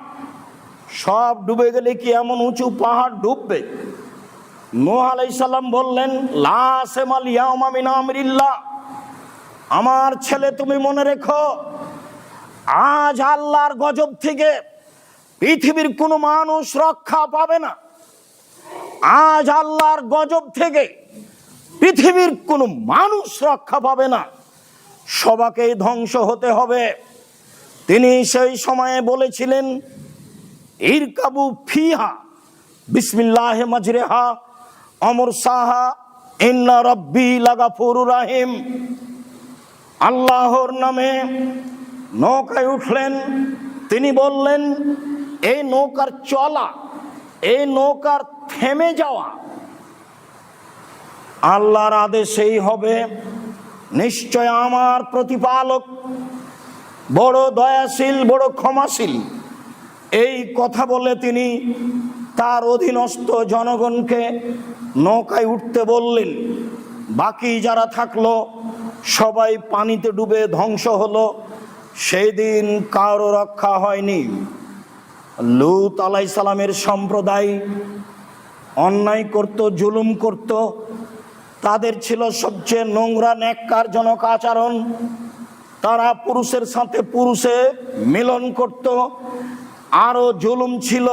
সব ডুবে গেলে কি এমন উঁচু পাহাড় ডুববে? নূহ আলাইহিস সালাম বললেন, লা আসমাল ইয়াউমা মিন আমরিল্লাহ, আমার ছেলে তুমি মনে রেখো, আজ আল্লাহর গজব থেকে পৃথিবীর কোনো মানুষ রক্ষা পাবে না। আজ আল্লাহর গজব থেকে পৃথিবীর কোনো মানুষ রক্ষা পাবে না, সবাকেই ধ্বংস হতে হবে। তিনি সেই সময়ে বলেছিলেন, ইরকাবু ফিহা বিসমিল্লাহি মাজরিহা আমরসাহা ইন্না রাব্বি লাগাফুরুর রাহিম। আল্লাহর নামে নৌকায় উঠলেন। তিনি বললেন, এই নৌকার চলা, এই নৌকার থেমে যাওয়া আল্লাহর আদেশেই হবে। নিশ্চয় আমার প্রতিপালক বড় দয়াশীল, বড় ক্ষমাশীল। এই কথা বলে তিনি তার অধীনস্থ জনগণকে নৌকায় উঠতে বললেন। বাকি যারা থাকলো সবাই পানিতে ডুবে ধ্বংস হলো। সেই দিন কারো রক্ষা হয়নি। লূত আলাইহিস সালামের সম্প্রদায় অন্যায় করত, জুলুম করত। তাদের ছিল সবচেয়ে নোংরা ন্যাক্কারজনক আচরণ। তারা পুরুষের সাথে পুরুষে মিলন করত। আরও জুলুম ছিল,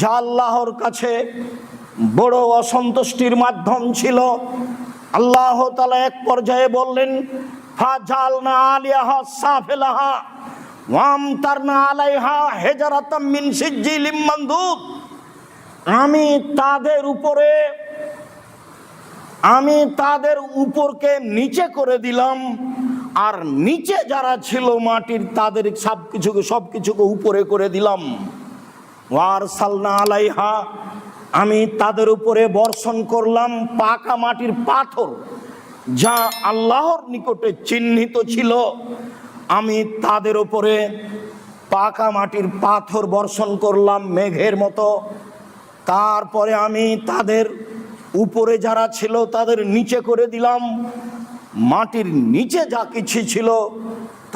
যা আল্লাহর কাছে বড় অসন্তুষ্টির মাধ্যম ছিল। আল্লাহ তাআলা এক পর্যায়ে বললেন, ফাজালনা আলিয়াহা সাফিলাহা ওয়ামতারনা আলাইহা হিজরাতাম মিন সিজ্জিলিম মানদুদ, আমি তাদের উপরকে নিচে করে দিলাম, আর নিচে যারা ছিল মাটির তাদের সবকিছুকে উপরে করে দিলাম। ওয়ারসালনা আলাইহা, আমি তাদের উপরে বর্ষণ করলাম পাকা মাটির পাথর, যা আল্লাহর নিকটে চিহ্নিত ছিল। আমি তাদের উপরে পাকা মাটির পাথর বর্ষণ করলাম মেঘের মতো। তারপরে আমি তাদের উপরে যারা ছিল তাদের নিচে করে দিলাম। মাটির নিচে যা কিছু ছিল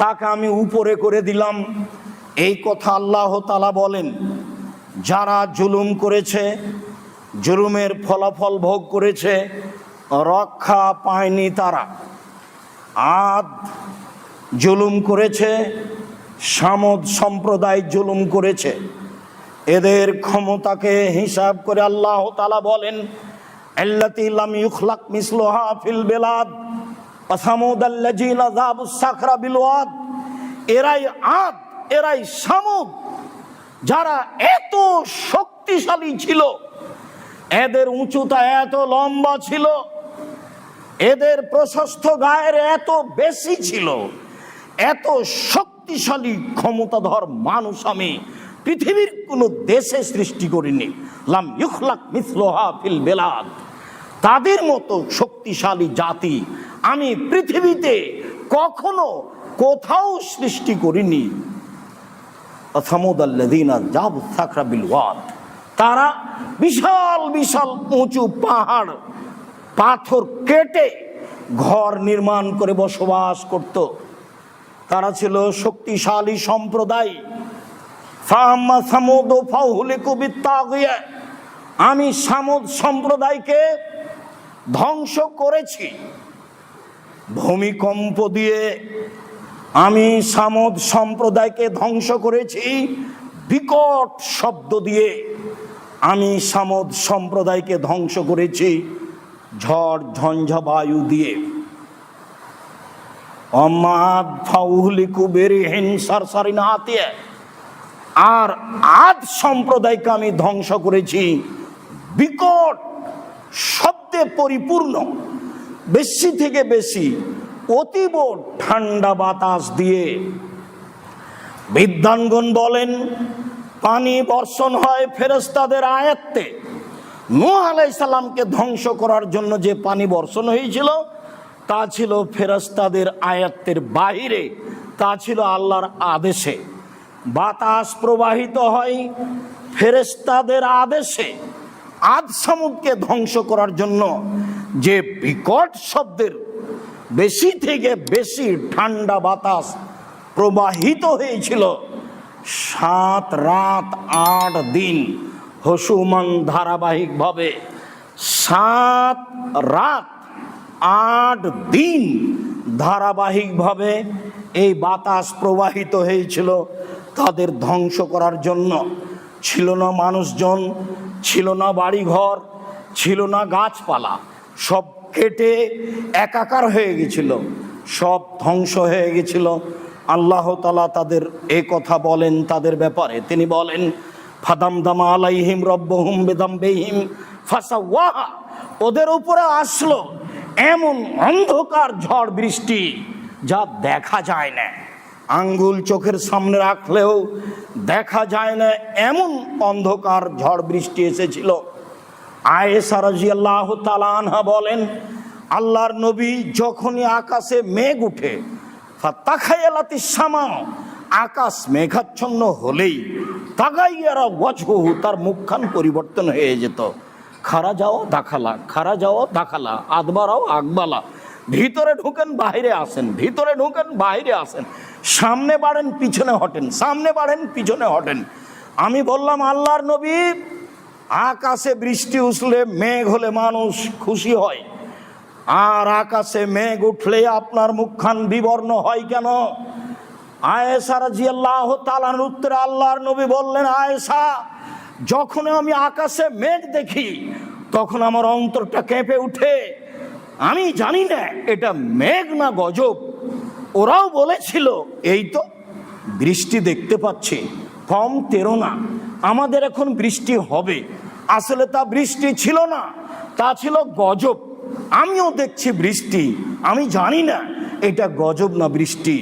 তাকে আমি উপরে করে দিলাম। এই কথা আল্লাহ তাআলা বলেন। যারা জুলুম করেছে, জুলুমের ফলাফল ভোগ করেছে, রক্ষা পায়নি তারা। আদ জুলুম করেছে, সামুদ সম্প্রদায় জুলুম করেছে। এদের ক্ষমতাকে হিসাব করে আল্লাহ তাআলা বলেন, আল্লাতী লাম ইখলাক মিসলুহা ফিল বিলাদ ওয়া সামুদাল্লাযীনা যাবুস সাখরা বিল ওয়াদ। এরাই আদ, এরাই সামুদ, যারা এত শক্তিশালী ছিল, এদের উঁচুতা এত লম্বা ছিল, এদের প্রশস্ত গায়ের এত বেশি ছিল, এত শক্তি শক্তিশালী ক্ষমতাধর মানুষ আমি পৃথিবীর কোনো দেশে সৃষ্টি করিনি। লাম ইখলাক মিসলুহা ফিল বেলাদ, তাদের মতো শক্তিশালী জাতি আমি পৃথিবীতে কখনো কোথাও সৃষ্টি করিনি। সামুদাল্লাযীনা জাবু সাখরা বিল ওয়াদ, তারা বিশাল বিশাল উঁচু পাহাড় পাথর কেটে ঘর নির্মাণ করে বসবাস করত। তারা ছিল শক্তিশালী সম্প্রদায়। ফাআম্মা সামুদ ফাউহলিকু বিত্তাগিয়া, আমি সামুদ সম্প্রদায়কে ধ্বংস করেছি ভূমিকম্প দিয়ে। আমি সামুদ সম্প্রদায়কে ধ্বংস করেছি বিকট শব্দ দিয়ে। আমি সামুদ সম্প্রদায়কে ধ্বংস করেছি ঝড় ঝঞ্ঝা বায়ু দিয়ে। অমাদ ফাউহলিকু বিরিহিন সারসারিন আতিয়া, আর আদ সম্প্রদায়কে আমি ধ্বংস করেছি বিকট শব্দে পরিপূর্ণ, বেশি থেকে বেশি অতীব ঠান্ডা বাতাস দিয়ে। বিদ্বানগণ বলেন পানি বর্ষণ হয় ফেরেশতাদের আয়াত্তে। নূহ আলাইহিস সালামকে ধ্বংস করার জন্য যে পানি বর্ষণ হয়েছিল তা ছিল ফেরেশতাদের আয়াত্তের বাহিরে, তা ছিল আল্লাহর আদেশে। বাতাস প্রবাহিত হয় ফেরেশতাদের আদেশে। আদ সামুদকে ধ্বংস করার জন্য যে বিকট শব্দের বেশি থেকে বেশি ঠান্ডা বাতাস প্রবাহিত হয়েছিল, 7 রাত 8 দিন হসুমান ধারাবাহিকভাবে 7 রাত 8 দিন ধারাবাহিকভাবে এই বাতাস প্রবাহিত হয়েছিল তাদের ধ্বংস করার জন্য। ছিল না মানুষজন, ছিল না বাড়িঘর, ছিল না গাছপালা, সব কেটে একাকার হয়ে গেছিল, সব ধ্বংস হয়ে গেছিল। আল্লাহ তাআলা তাদের এই কথা বলেন তাদের ব্যাপারে, তিনি বলেন ফাদামদামা আলাইহিম রব্বুহুম বিযামবিহিম ফাসাওয়াহা, ওদের উপরে আসলো এমন অন্ধকার ঝড় বৃষ্টি যা দেখা যায় না, আঙ্গুল চোখের সামনে রাখলেও দেখা যায় না, এমন অন্ধকার ঝড় বৃষ্টি এসেছিল। আয়েশা রাদিয়াল্লাহু তাআলা আনহা বলেন আল্লাহর নবী যখনই আকাশে মেঘ উঠে, ফাতাখায়ালাতিস সামা, আকাশ মেঘাচ্ছন্ন হলেই তাগাইয়ারা ওয়াজহুহু, তার মুখখান পরিবর্তন হয়ে যেত। খারা যাও দাখালা, খারা যাও দাখালা, আদবারাও আকবালা, ভিতরে ঢুকেন বাইরে আসেন, ভিতরে ঢুকেন বাইরে আসেন, সামনে বাড়েন পিছনে হটেন, সামনে বাড়েন পিছনে হটেন। আমি বললাম আল্লাহর নবী, আকাশে বৃষ্টি উঠলে মেঘ হলে মানুষ খুশি হয়, আর আকাশে মেঘ উঠলে আপনার মুখখান বিবর্ণ হয় কেন? আয়েশা রাদিয়াল্লাহু তাআলার উত্তরে আল্লাহর নবী বললেন, আয়েশা, যখন আমি আকাশে মেঘ দেখি তখন আমার অন্তরটা কেঁপে উঠে। আমি জানি না এটা মেঘ না গজব। ওরাও বলেছিল এই তো বৃষ্টি দেখতে পাচ্ছি, কম তেরো না, আমাদের এখন বৃষ্টি হবে। আসলে তা বৃষ্টি ছিল না, তা ছিল গজব। আমিও দেখছি বৃষ্টি, আমি জানি না এটা গজব না বৃষ্টি।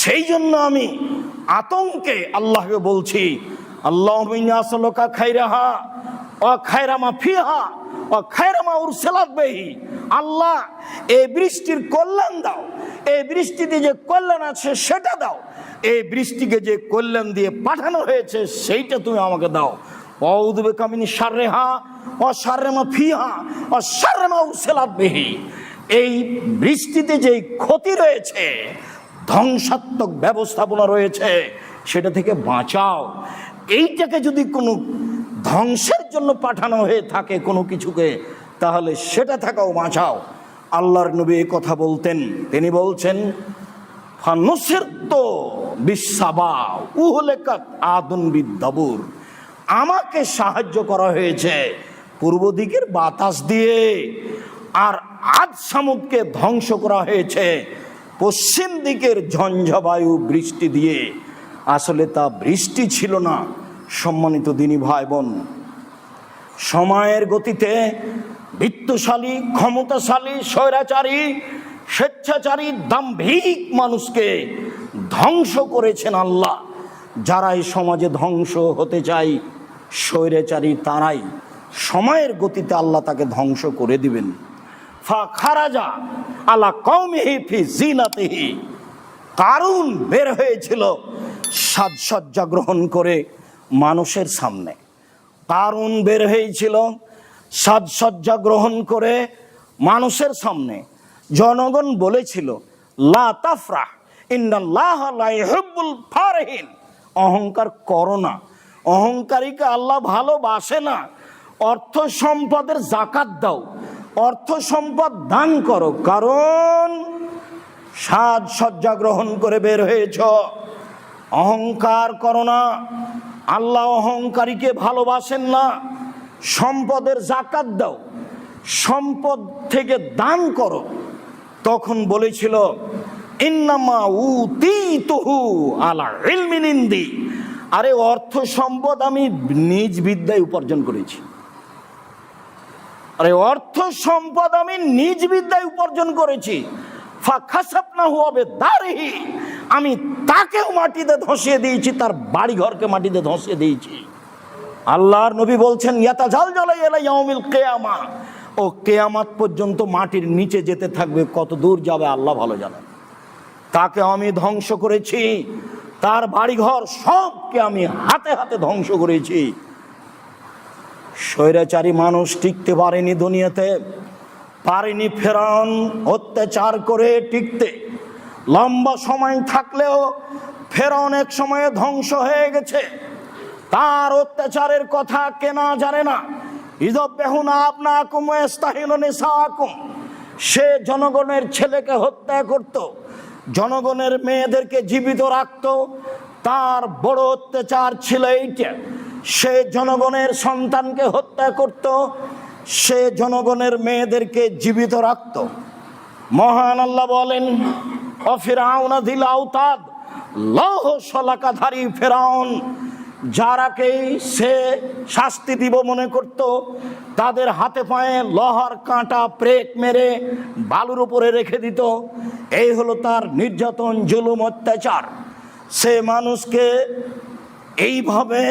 সেই জন্য আমি আতঙ্কে আল্লাহকে বলছি, আল্লাহুম্মা ইন্নী আসআলুকা খায়রাহা ওয়া খায়রা মা ফিহা ওয়া খায়রা মা উরসিলাত বিহি। আল্লাহ, এই বৃষ্টির কল্যাণ দাও, এই বৃষ্টিতে যে কল্যাণ আছে সেটা দাও, এই বৃষ্টিকে যে কল্যাণ দিয়ে পাঠানো হয়েছে সেইটা তুমি আমাকে দাও। আউযু বিকা মিন শাররিহা ওয়া শাররি মা ফিহা ওয়া শাররি মা উরসিলাত বিহি। এই বৃষ্টিতে যে ক্ষতি রয়েছে, ধ্বংসাত্মক ব্যবস্থাপনা রয়েছে, সেটা থেকে বাঁচাও। এইটাকে যদি কোনো ধ্বংসের জন্য পাঠানো হয়ে থাকে কোনো কিছুকে, তাহলে সেটা থাকাও বাঁচাও। আল্লাহর নবী এই কথা বলতেন। তিনি বলছেন ফানুসিরতু বিসাবা উহলিকাত আদুন বিদাবুর, আমাকে সাহায্য করা হয়েছে পূর্ব দিকের বাতাস দিয়ে, আর আদ সামুদকে ধ্বংস করা হয়েছে পশ্চিম দিকের ঝঞ্ঝাবায়ু বৃষ্টি দিয়ে। আসলে তা বৃষ্টি ছিল না। সম্মানিত দিনী ভাই বোন, সময়ের গতিতে বিত্তশালী, ক্ষমতাশালী, স্বৈরাচারী, স্বেচ্ছাচারী, দাম্ভিক মানুষকে ধ্বংস করেছেন আল্লাহ। যারাই সমাজে ধ্বংস হতে চায় স্বৈরাচারী, তারাই সময়ের গতিতে আল্লাহ তাকে ধ্বংস করে দিবেন। ফা খারাজা আলা কওমিহি ফি জিনাতিহি, কারুন বের হয়েছিল সাজসজ্জা গ্রহণ করে মানুষের সামনে। কারুন বের হয়েছিল সাজসজ্জা গ্রহণ করে মানুষের সামনে। জনগণ বলেছিল লা তাফরাহ ইন্নাল্লাহা লা ইউহিব্বুল ফারিহিন, অহংকার করো না, অহংকারীকে আল্লাহ ভালোবাসে না। অর্থ সম্পদের জাকাত দাও, অর্থ সম্পদ দান করো, কারণ সাজসজ্জা গ্রহণ করে বের হয়েছ। অহংকার করো না, আল্লাহ অহংকারীকে ভালোবাসেন না। সম্পদের জাকাত দাও, সম্পদ থেকে দান করো। তখন বলেছিল ইন্নামা উতীতুহু আলা ইলমিন ইনদি, আরে অর্থ সম্পদ আমি নিজ বিদ্যায় উপার্জন করেছি। আরে অর্থ সম্পদ আমি নিজ বিদ্যায় উপার্জন করেছি। ফাখাসাফনাহু বিদারিহি, আমি তাকেও মাটিতে ধসিয়ে দিয়েছি, তার বাড়ি ঘরকে মাটিতে ধসিয়ে দিয়েছি। আল্লাহর নবী বলছেন ইয়াতাজালজালু ইলা ইয়াউমিল কিয়ামা, ও কিয়ামত পর্যন্ত মাটির নিচে যেতে থাকবে, কত দূর যাবে আল্লাহ ভালো জানেন। তাকে আমি ধ্বংস করেছি, তার বাড়িঘর সবকে আমি হাতে হাতে ধ্বংস করেছি। স্বৈরাচারী মানুষ টিকতে পারেনি দুনিয়াতে, পারেনি ফেরাউন অত্যাচার করে টিকতে। লম্বা সময় থাকলেও ফেরাউন এক সময়ে ধ্বংস হয়ে গেছে। তার অত্যাচারের কথা কে না জানে না। ইযবাহুনা আবনাকুম ওয়া ইস্তাহিলুনা নিসাআকুম, সে জনগণের ছেলেকে হত্যা করত, জনগণের মেয়েদেরকে জীবিত রাখত। তার বড় অত্যাচার ছিল এইটা, সে জনগণের সন্তানকে হত্যা করত, সে জনগণের মেয়েদেরকে জীবিত রাখত। মহান আল্লাহ বলেন অফিরাউনা যিল আওতাদ, লৌহ শলাকাধারী ফেরাউন, যারাকেই সে শাস্তি দিব মনে করত, তাদের হাতে পায়ে লোহার কাঁটা প্রেক মেরে বালুর উপরে রেখে দিত। এই হলো তার নির্যাতন, জুলুম, অত্যাচার। সে মানুষকে এইভাবে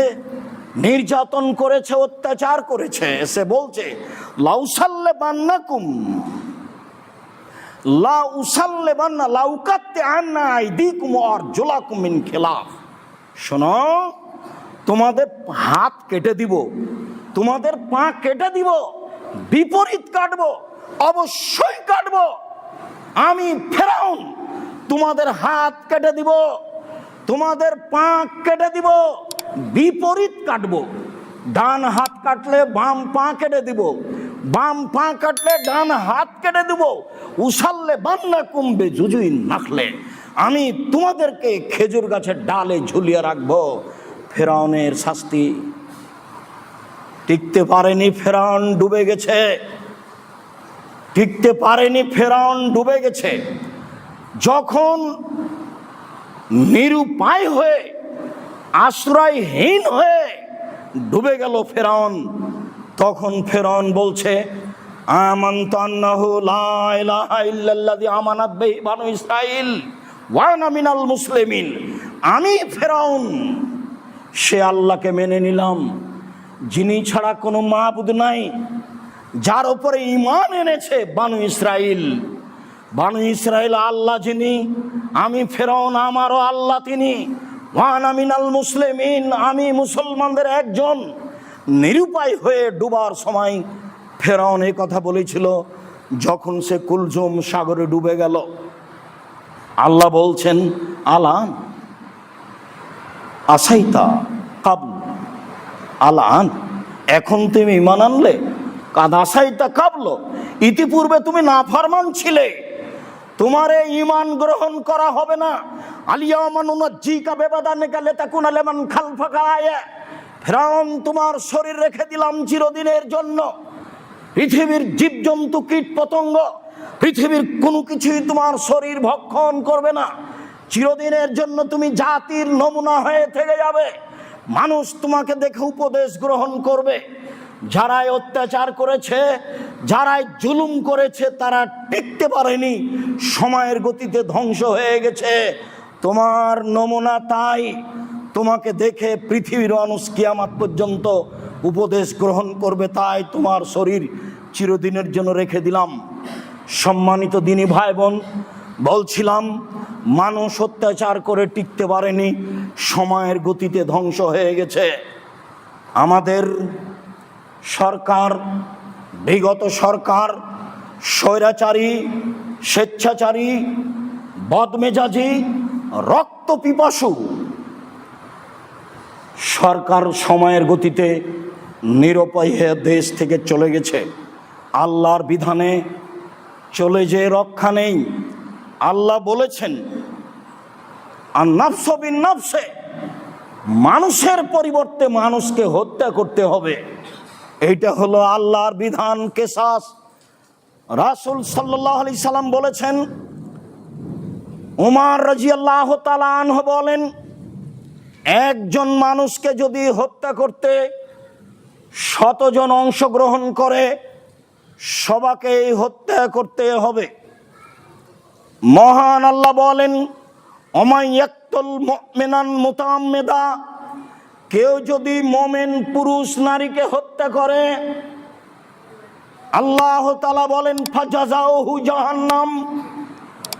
নির্যাতন করেছে, অত্যাচার করেছে। সে বলছে লাউসাল্লেবান্নাকুম লাউসাল্লেবান্না লাউকাত্তে আন্না আইদিকুম ওয়া আরজুলাকুম মিন খিলাফ, শোনো, তোমাদের হাত কেটে দিব, তোমাদের পা কেটে দিব, বিপরীত কাটবো, অবশ্যই কাটবো। আমি ফেরাউন তোমাদের হাত কেটে দিব, তোমাদের পা কেটে দিব, বিপরীত কাটবো। ডান হাত কাটলে বাম পা কেটে দিব, বাম পা কাটলে ডান হাত কেটে দিব। উসাল্লে বান্না কুম্বে জুজুই নাখলে, আমি তোমাদেরকে খেজুর গাছের ডালে ঝুলিয়ে রাখবো। ফেরাউনের শাস্তি টিকতে পারেনি, ফেরাউন ডুবে গেছে, টিকতে পারেনি, ফেরাউন ডুবে গেছে। যখন নিরুপায় হয়ে, আশ্রয়হীন হয়ে ডুবে গেল ফেরাউন, তখন ফেরাউন বলছে আমানতু আন্নাহু লা ইলাহা ইল্লাল্লাযী আমানাত বিহি বানু ইসরাঈল ওয়া আনা মিনাল মুসলিমিন, আমি ফেরাউন সে আল্লাহকে মেনে নিলাম, যিনি ছাড়া কোনো মাবুদ নাই, যার উপরে ঈমান এনেছে বানু ইসরাঈল। বানু ইসরাঈল আল্লাহ যিনি, আমি ফেরাউন আমারও আল্লাহ তিনি। ওয়া আনা মিনাল মুসলিমিন, আমি মুসলমানদের একজন। নিরুপায় হয়ে ডুবার সময় ফেরাউন এই কথা বলেছিল যখন সে কুলজুম সাগরে ডুবে গেল। আল্লাহ বলছেন আলান আসাইতা কাবল, আলান এখন তুমি ঈমান আনলে, কাদ আসাইতা কাবল, ইতিপূর্বে তুমি নাফরমান ছিলে, তোমার এই ঈমান গ্রহণ করা হবে না। আলিয়াওমা নুনাজ্জিকা বিবাদানিকা লিতাকুনা লিমান খালফাকা আয়া, ফেরাউন তোমার শরীর রেখে দিলাম চিরদিনের জন্য। পৃথিবীর জীবজন্তু, কীট পতঙ্গ, পৃথিবীর কোনো কিছুই তোমার শরীর ভক্ষণ করবে না। চিরদিনের জন্য তুমি জাতির নমুনা হয়ে থেকে যাবে। মানুষ তোমাকে দেখে উপদেশ গ্রহণ করবে। যারাই অত্যাচার করেছে, যারাই জুলুম করেছে, তারা টিকতে পারেনি, সময়ের গতিতে ধ্বংস হয়ে গেছে। তোমার নমুনা তাই, তোমাকে দেখে পৃথিবীর মানুষ কিয়ামত পর্যন্ত উপদেশ গ্রহণ করবে, তাই তোমার শরীর চিরদিনের জন্য রেখে দিলাম। সম্মানিত দিনী ভাই বোন, বলছিলাম মানুষ অত্যাচার করে টিকতে পারেনি, সময়ের গতিতে ধ্বংস হয়ে গেছে। আমাদের সরকার, বিগত সরকার স্বৈরাচারী, স্বেচ্ছাচারী, বদমেজাজি, রক্ত পিপাসু সরকার সময়ের গতিতে নিরুপায় হয়ে দেশ থেকে চলে গেছে। আল্লাহর বিধানে চলে যে রক্ষা নেই। আল্লাহ বলেছেন আর নাফস বিন নাফসে, মানুষের পরিবর্তে মানুষকে হত্যা করতে হবে। এইটা হলো আল্লাহর বিধান, কেসাস। রাসূল সাল্লাল্লাহু আলাইহি সাল্লাম বলেছেন, উমর রাদিয়াল্লাহু তাআলা আনহু বলেন, একজন মানুষকে যদি হত্যা করতে 100 জন অংশগ্রহণ করে, সবাকেই হত্যা করতে হবে। মহান আল্লাহ বলেন, ওমান ইয়াকতুল মুমিনান মুতাআম্মিদা, কেউ যদি মোমেন পুরুষ নারীকে হত্যা করে, আল্লাহ তাআলা বলেন ফাজাজাউহু জাহান্নাম,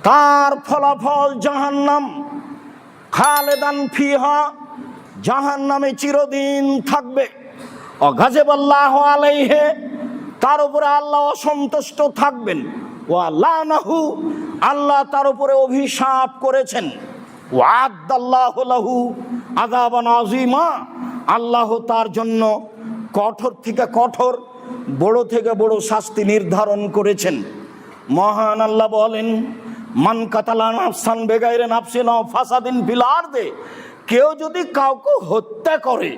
তার ফলাফল জাহান্নাম, খালেদান ফিহা, জাহান্নামে চিরদিন থাকবে। অগাযিবাল্লাহু আলাইহি, তার উপরে আল্লাহ অসন্তুষ্ট থাকবেন। ওয়া লানাহু, আল্লাহ তার উপরে অভিশাপ করেছেন। ওয়া'আদাল্লাহু লাহু আযাবান আযীমা, আল্লাহ তার জন্য কঠোর থেকে কঠোর, বড় থেকে বড় শাস্তি নির্ধারণ করেছেন। মহান আল্লাহ বলেন, মান কাতালা নাফসান বেগাইরে নাফসিন আও ফাসাদিন ফিল আরদে, কেউ যদি কাউকে হত্যা করে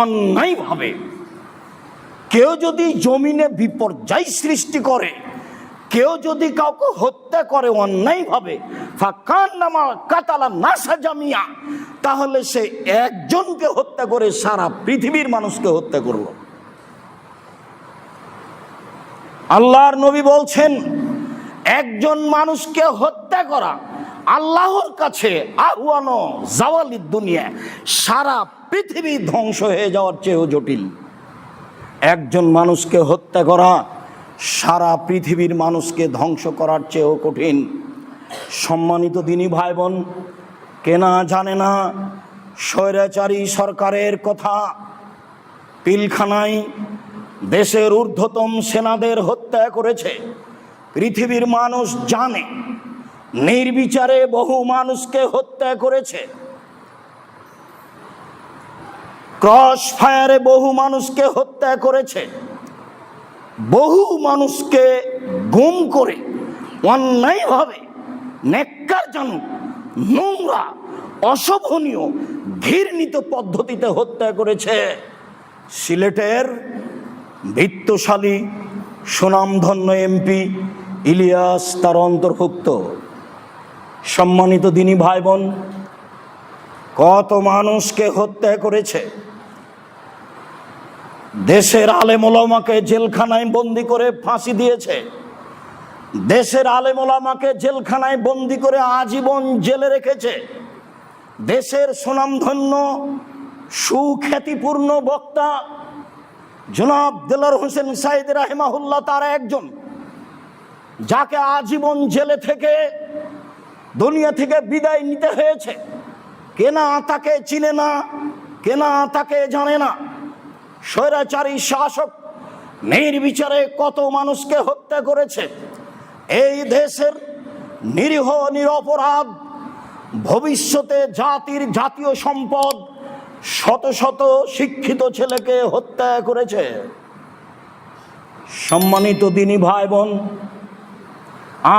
অন্যায়ভাবে, কেউ যদি জমিনে বিপর্যয় সৃষ্টি করে, কেউ যদি কাউকে হত্যা করে অন্যায়ভাবে, ফাকান্নামা কাতালা নাসা জামিয়া, তাহলে সে একজনকে হত্যা করে সারা পৃথিবীর মানুষকে হত্যা করলো। আল্লাহর নবী বলছেন, একজন মানুষকে হত্যা করা আল্লাহর কাছে আহওয়ানো জাওয়ালিদ দুনিয়া, সারা পৃথিবী ধ্বংস হয়ে যাওয়ার চেয়েও জটিল। একজন মানুষকে হত্যা করা সারা পৃথিবীর মানুষকে ধ্বংস করার চেয়েও কঠিন। সম্মানিত দিনী ভাই বোন, কেনা জানে না স্বৈরাচারী সরকারের কথা, পিলখানায় দেশের ঊর্ধ্বতম সেনাদের হত্যা করেছে। পৃথিবীর মানুষ জানে, নির্বিচারে বহু মানুষকে হত্যা করেছে। ক্রস ফায়ারে বহু মানুষকে হত্যা করেছে। বহু মানুষকে গুম করে অন্যায়ভাবে, নেক্কারজনক, নোংরা, অশোভনীয়, ঘৃণিত পদ্ধতিতে হত্যা করেছে। সিলেটের বিত্তশালী সুনামধন্য এমপি ইলিয়াস তার অন্তর্ভুক্ত। সম্মানিত দিনী ভাই বোন, কত মানুষকে হত্যা করেছে। দেশের আলেম ওলামাকে জেলখানায় বন্দি করে ফাঁসি দিয়েছে। দেশের আলেম ওলামাকে জেলখানায় বন্দি করে আজীবন জেলে রেখেছে। দেশের সুনামধন্য সুখ্যাতিপূর্ণ বক্তা জনাব দেলোয়ার হোসেন সাঈদী রাহিমাহুল্লাহ তার একজন, যাকে আজীবন জেলে থেকে দুনিয়া থেকে বিদায় নিতে হয়েছে। কেনা তাকে চিনে না, কেনা তাকে জানে না। স্বৈরাচারী শাসক নির্বিচারে কত মানুষকে হত্যা করেছে। এই দেশের নিরীহ নিরপরাধ ভবিষ্যতে জাতীয় সম্পদ শত শত শিক্ষিত ছেলেকে হত্যা করেছে। সম্মানিত দিনী ভাই বোন,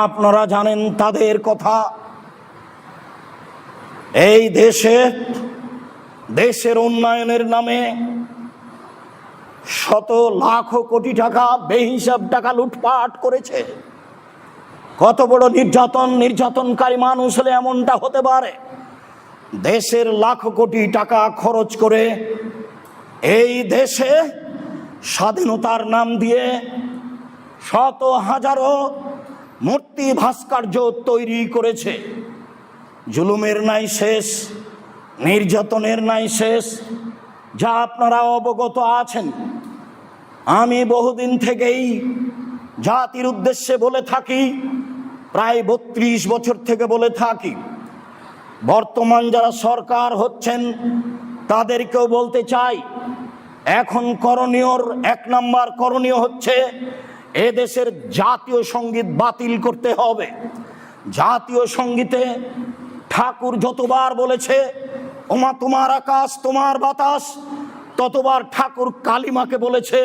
আপনারা জানেন তাদের কথা। এই দেশের উন্নয়নের নামে শত লাখ কোটি টাকা বেহিসাব টাকা লুটপাট করেছে। কত বড় নির্যাতনকারী মানুষ হলে এমনটা হতে পারে? দেশের লাখ কোটি টাকা খরচ করে এই দেশে স্বাধীনতার নাম দিয়ে শত হাজারো মূর্তি ভাস্কর্য তৈরি করেছে। জুলুমের নাই শেষ, নির্যাতনের নাই শেষ, যা আপনারা অবগত আছেন। আমি বহুদিন থেকেই জাতির উদ্দেশ্যে বলে থাকি, প্রায় 32 বছর থেকে বলে থাকি। বর্তমান যারা সরকার হচ্ছেন তাদেরকেও বলতে চাই, এখন করণীয়র 1 নম্বর করণীয় হচ্ছে এদেশের জাতীয় সঙ্গীত বাতিল করতে হবে। জাতীয় সঙ্গীতে ঠাকুর যতবার বলেছে ওমা তোমার আকাশ তোমার বাতাস, ততবার ঠাকুর কালিমাকে বলেছে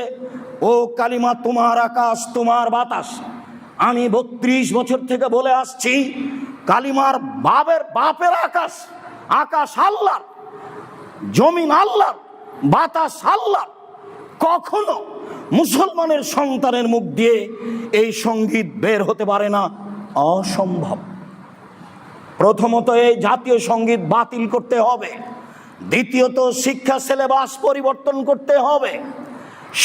ও কালিমা তোমার আকাশ তোমার বাতাস। আমি 32 বছর থেকে বলে আসছি, কালিমার বাপের আকাশ, আকাশ আল্লাহর, জমিন আল্লাহর, বাতাস আল্লাহর। কখনো মুসলমানের সন্তানের মুখ দিয়ে এই সঙ্গীত বের হতে পারে না, অসম্ভব। প্রথমত এই জাতীয় সঙ্গীত বাতিল করতে হবে। দ্বিতীয়ত শিক্ষা সিলেবাস পরিবর্তন করতে হবে,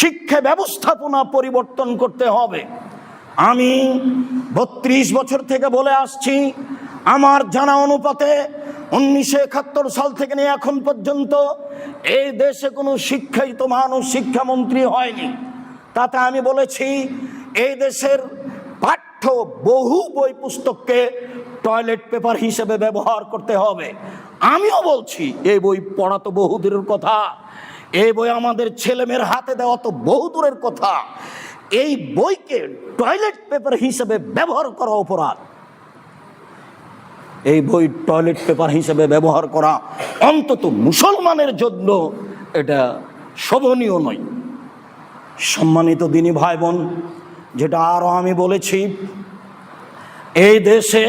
শিক্ষা ব্যবস্থাপনা পরিবর্তন করতে হবে। আমি 32 বছর থেকে বলে আসছি, আমার জানা অনুপাতে 1971 সাল থেকে নিয়ে এখন পর্যন্ত এই দেশে কোনো শিক্ষিত মানুষ শিক্ষামন্ত্রী হয়নি। তাতে আমি বলেছি এই দেশের পাঠ্য বহু বই পুস্তককে টয়লেট পেপার হিসেবে ব্যবহার করতে হবে। আমিও বলছি এই বই পড়া তো বহু দূরের কথা, এই বই আমাদের ছেলেমেয়ের হাতে দেওয়া তো বহু দূরের কথা। এই বইকে টয়লেট পেপার হিসেবে ব্যবহার করা অপরাধ। এই বই টয়লেট পেপার হিসেবে ব্যবহার করা অন্তত মুসলমানের জন্য এটা শোভনীয় নয়। সম্মানিত দিনী ভাই বোন, যেটা আরও আমি বলেছি, এই দেশে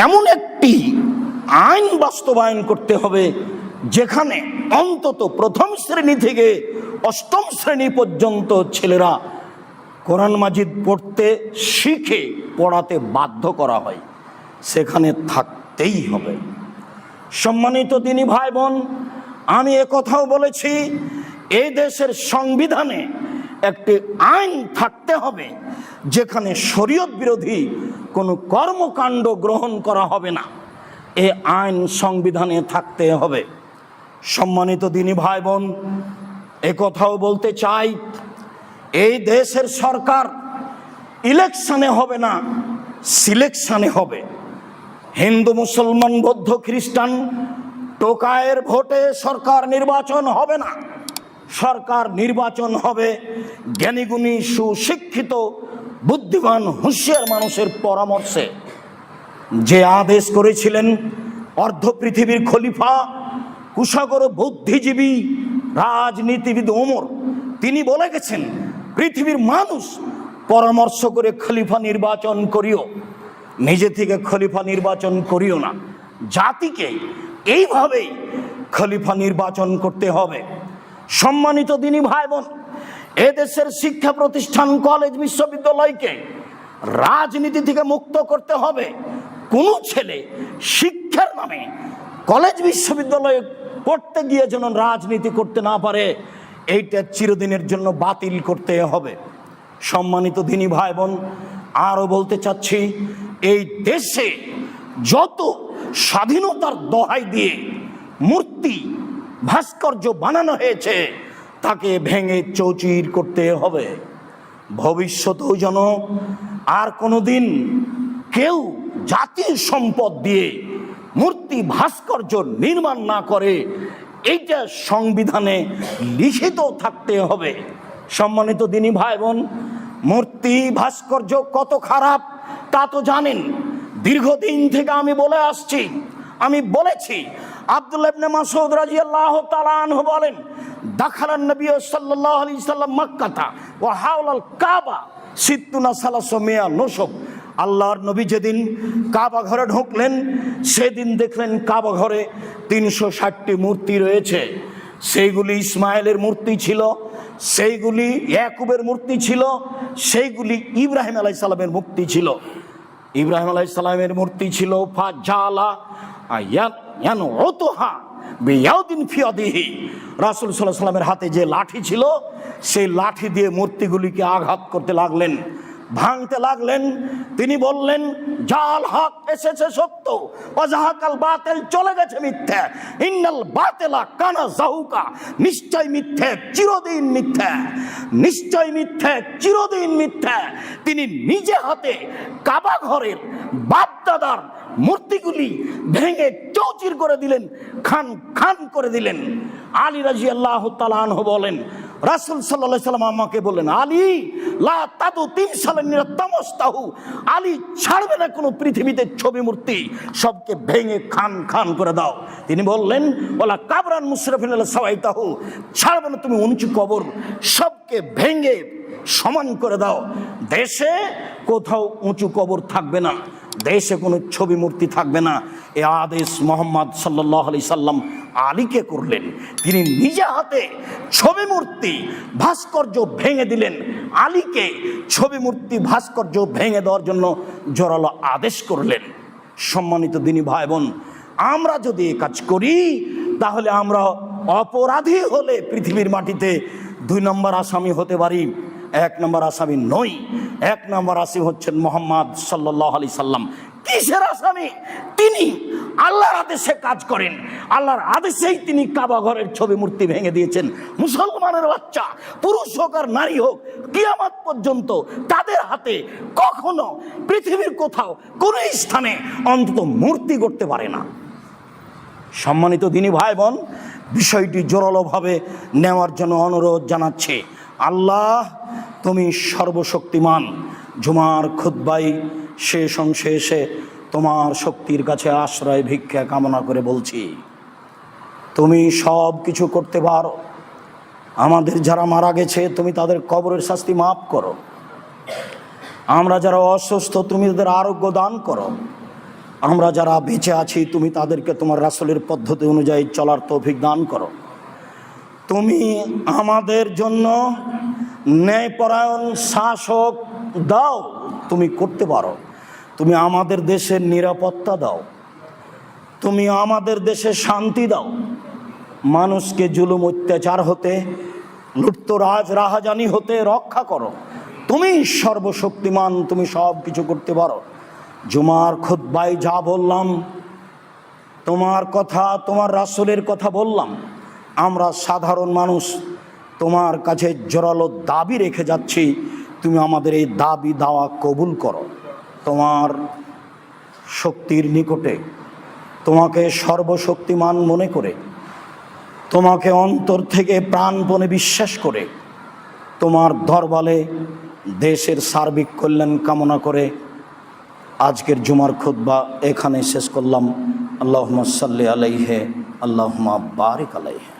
এমন একটি আইন বাস্তবায়ন করতে হবে যেখানে অন্তত 1ম শ্রেণী থেকে 8ম শ্রেণী পর্যন্ত ছেলেরা কোরআন মাজিদ পড়তে শিখে পড়াতে বাধ্য করা হয়, সেখানে থাকতেই হবে। সম্মানিত দিনী ভাই বোন, আমি একথাও বলেছি এই দেশের সংবিধানে একটি আইন থাকতে হবে যেখানে শরীয়ত বিরোধী কোনো কর্মকাণ্ড গ্রহণ করা হবে না। এই আইন সংবিধানে থাকতে হবে। সম্মানিত দিনী ভাই বোন, একথাও বলতে চাই, এই দেশের সরকার ইলেকশনে হবে না, সিলেকশনে হবে। হিন্দু মুসলমান বৌদ্ধ খ্রিস্টান টোকায়ের ভোটে সরকার নির্বাচন হবে না। সরকার নির্বাচন হবে জ্ঞানীগুণী সুশিক্ষিত বুদ্ধিমান হুঁশিয়ার মানুষের পরামর্শে। যে আদেশ করেছিলেন অর্ধ পৃথিবীর খলিফা কুশাগর বুদ্ধিজীবী রাজনীতিবিদ ওমর, তিনি বলে গেছেন পৃথিবীর মানুষ পরামর্শ করে খলিফা নির্বাচন করিও, নিজে থেকে খলিফা নির্বাচন করিও না। জাতিকে এইভাবেই খলিফা নির্বাচন করতে হবে। সম্মানিত দিনী ভাই বোন, এদেশের শিক্ষা প্রতিষ্ঠান কলেজ বিশ্ববিদ্যালয়কে রাজনীতি থেকে মুক্ত করতে হবে। কোনো ছেলে শিক্ষার নামে কলেজ বিশ্ববিদ্যালয়ে পড়তে গিয়ে যেন রাজনীতি করতে না পারে, এইটা চিরদিনের জন্য বাতিল করতে হবে। সম্মানিত দিনী ভাই বোন, আরও বলতে চাচ্ছি, এই দেশে যত স্বাধীনতার দোহাই দিয়ে মূর্তি ভাস্কর্য বানানো হয়েছে তাকে ভেঙে চৌচির করতে হবে। ভবিষ্যতেও যেন আর কোনোদিন কেউ জাতীয় সম্পদ দিয়ে মূর্তি ভাস্কর্য নির্মাণ না করে, এইটা সংবিধানে লিখিত থাকতে হবে। সম্মানিত দিনী ভাই বোন, মূর্তি ভাস্কর্য কত খারাপ তা তো জানেন। দীর্ঘদিন থেকে আমি বলে আসছি, আমি বলেছি, আব্দুল্লাহ ইবনে মাসউদ রাদিয়াল্লাহু তাআলা আনহু বলেন, দাখালান নবী সাল্লাল্লাহু আলাইহি সাল্লাম মক্কাতা ওয়া হাওলাল কাবা সিত্তুনা সালাসমিয়া নুসুক। আল্লাহর নবী যেদিন কাবা ঘরে ঢুকলেন সেদিন দেখলেন কাবা ঘরে 360টি মূর্তি রয়েছে। সেইগুলি ইসমাইলের মূর্তি ছিল, সেইগুলি ইয়াকুবের মূর্তি ছিল, সেইগুলি ইব্রাহিম আলাইহিস সালামের মূর্তি ছিল। ইব্রাহিম আলাইহিস সালামের মূর্তি ছিল ফাজালা ইয়ানউতুহা বিয়াউদিন ফিয়াদিহি। রাসূল সাল্লাল্লাহু আলাইহি সাল্লামের হাতে যে লাঠি ছিল সেই লাঠি দিয়ে মূর্তিগুলিকে আঘাত করতে লাগলেন। ভাঙতে লাগলেন। তিনি বললেন, জাল হক এসেছে সত্য, ওয়াজাহাকাল বাতিল চলে গেছে মিথ্যা। ইন্নাল বাতিলা কানা যাহুকা, নিশ্চয় মিথ্যা, চিরদিন মিথ্যা, নিশ্চয় মিথ্যা, চিরদিন মিথ্যা। তিনি নিজে হাতে কাবা ঘরের বাপদাদার মূর্তিগুলি ভেঙে চৌচির করে দিলেন, খান খান করে দিলেন। আলী রাদিয়াল্লাহু তাআলা আনহু বলেন, রাসূল সাল্লাল্লাহু আলাইহি সাল্লাম আমাকে বললেন, আলী লা তাদু তিমসালান তামাস্তাহু, আলী ছাড়বে না কোনো পৃথিবীতে ছবি মূর্তি, সবকে ভেঙে খান খান করে দাও। তিনি বললেন, ওয়ালা কাবরান মুশরাফিন আলা সাওয়াইতাহু, ছাড়বে না তুমি উঁচু কবর, সবকে ভেঙে সমান করে দাও। দেশে কোথাও উঁচু কবর থাকবে না, দেশে কোনো ছবি মূর্তি থাকবে না। এ আদেশ মুহাম্মদ সাল্লাল্লাহু আলাইহি সাল্লাম আলীকে করলেন। তিনি নিজে হাতে ছবি মূর্তি ভাস্কর্য ভেঙে দিলেন। আলীকে ছবি মূর্তি ভাস্কর্য ভেঙে দেওয়ার জন্য জোরালো আদেশ করলেন। সম্মানিত দিনী ভাই বোন, আমরা যদি এই কাজ করি তাহলে আমরা অপরাধী হলে পৃথিবীর মাটিতে 2 নম্বর আসামি হতে পারি। 1 নম্বর আসামি নই। 1 নম্বর আসামি হচ্ছেন মুহাম্মদ সাল্লাল্লাহু আলাইহি সাল্লাম। কিসের আসামি? তিনি আল্লাহর আদেশে কাজ করেন, আল্লাহর আদেশেই তিনি কাবা ঘরের ছবি মূর্তি ভেঙে দিয়েছেন। মুসলমানের বাচ্চা, পুরুষ হোক আর নারী হোক, কিয়ামত পর্যন্ত তাদের হাতে কখনো পৃথিবীর কোথাও কোনো স্থানে অন্তত মূর্তি করতে পারে না। সম্মানিত দিনী ভাই বোন, বিষয়টি জোরালোভাবে নেওয়ার জন্য অনুরোধ জানাচ্ছে। আল্লাহ তুমি সর্বশক্তিমান। জুমার খুতবায় শেষ অংশে এসে তোমার শক্তির কাছে আশ্রয় ভিক্ষা কামনা করে বলছি, তুমি সব কিছু করতে পারো। আমাদের যারা মারা গেছে তুমি তাদের কবরের শাস্তি মাফ করো। আমরা যারা অসুস্থ তুমি তাদের আরোগ্য দান করো। আমরা যারা বেঁচে আছি তুমি তাদেরকে তোমার রাসূলের পদ্ধতি অনুযায়ী চলার তৌফিক দান করো। তুমি আমাদের জন্য ন্যায়পরায়ণ শাসক দাও, তুমি করতে পারো। তুমি আমাদের দেশের নিরাপত্তা দাও, তুমি আমাদের দেশে শান্তি দাও। মানুষকে জুলুম অত্যাচার হতে, লুটতরাজ রাহাজানি হতে রক্ষা করো। তুমি সর্বশক্তিমান, তুমি সব কিছু করতে পারো। জুমার খুতবায় যা বললাম, তোমার কথা, তোমার রাসূলের কথা বললাম। আমরা সাধারণ মানুষ তোমার কাছে জোরালো দাবি রেখে যাচ্ছি, তুমি আমাদের এই দাবি দাওয়া কবুল করো। তোমার শক্তির নিকটে, তোমাকে সর্বশক্তিমান মনে করে, তোমাকে অন্তর থেকে প্রাণপণে বিশ্বাস করে, তোমার দরবারে দেশের সার্বিক কল্যাণ কামনা করে আজকের জুমার খুতবা এখানে শেষ করলাম। আল্লাহুম্মা সাল্লি আলাইহি, আল্লাহুম্মা বারিক আলাইহি।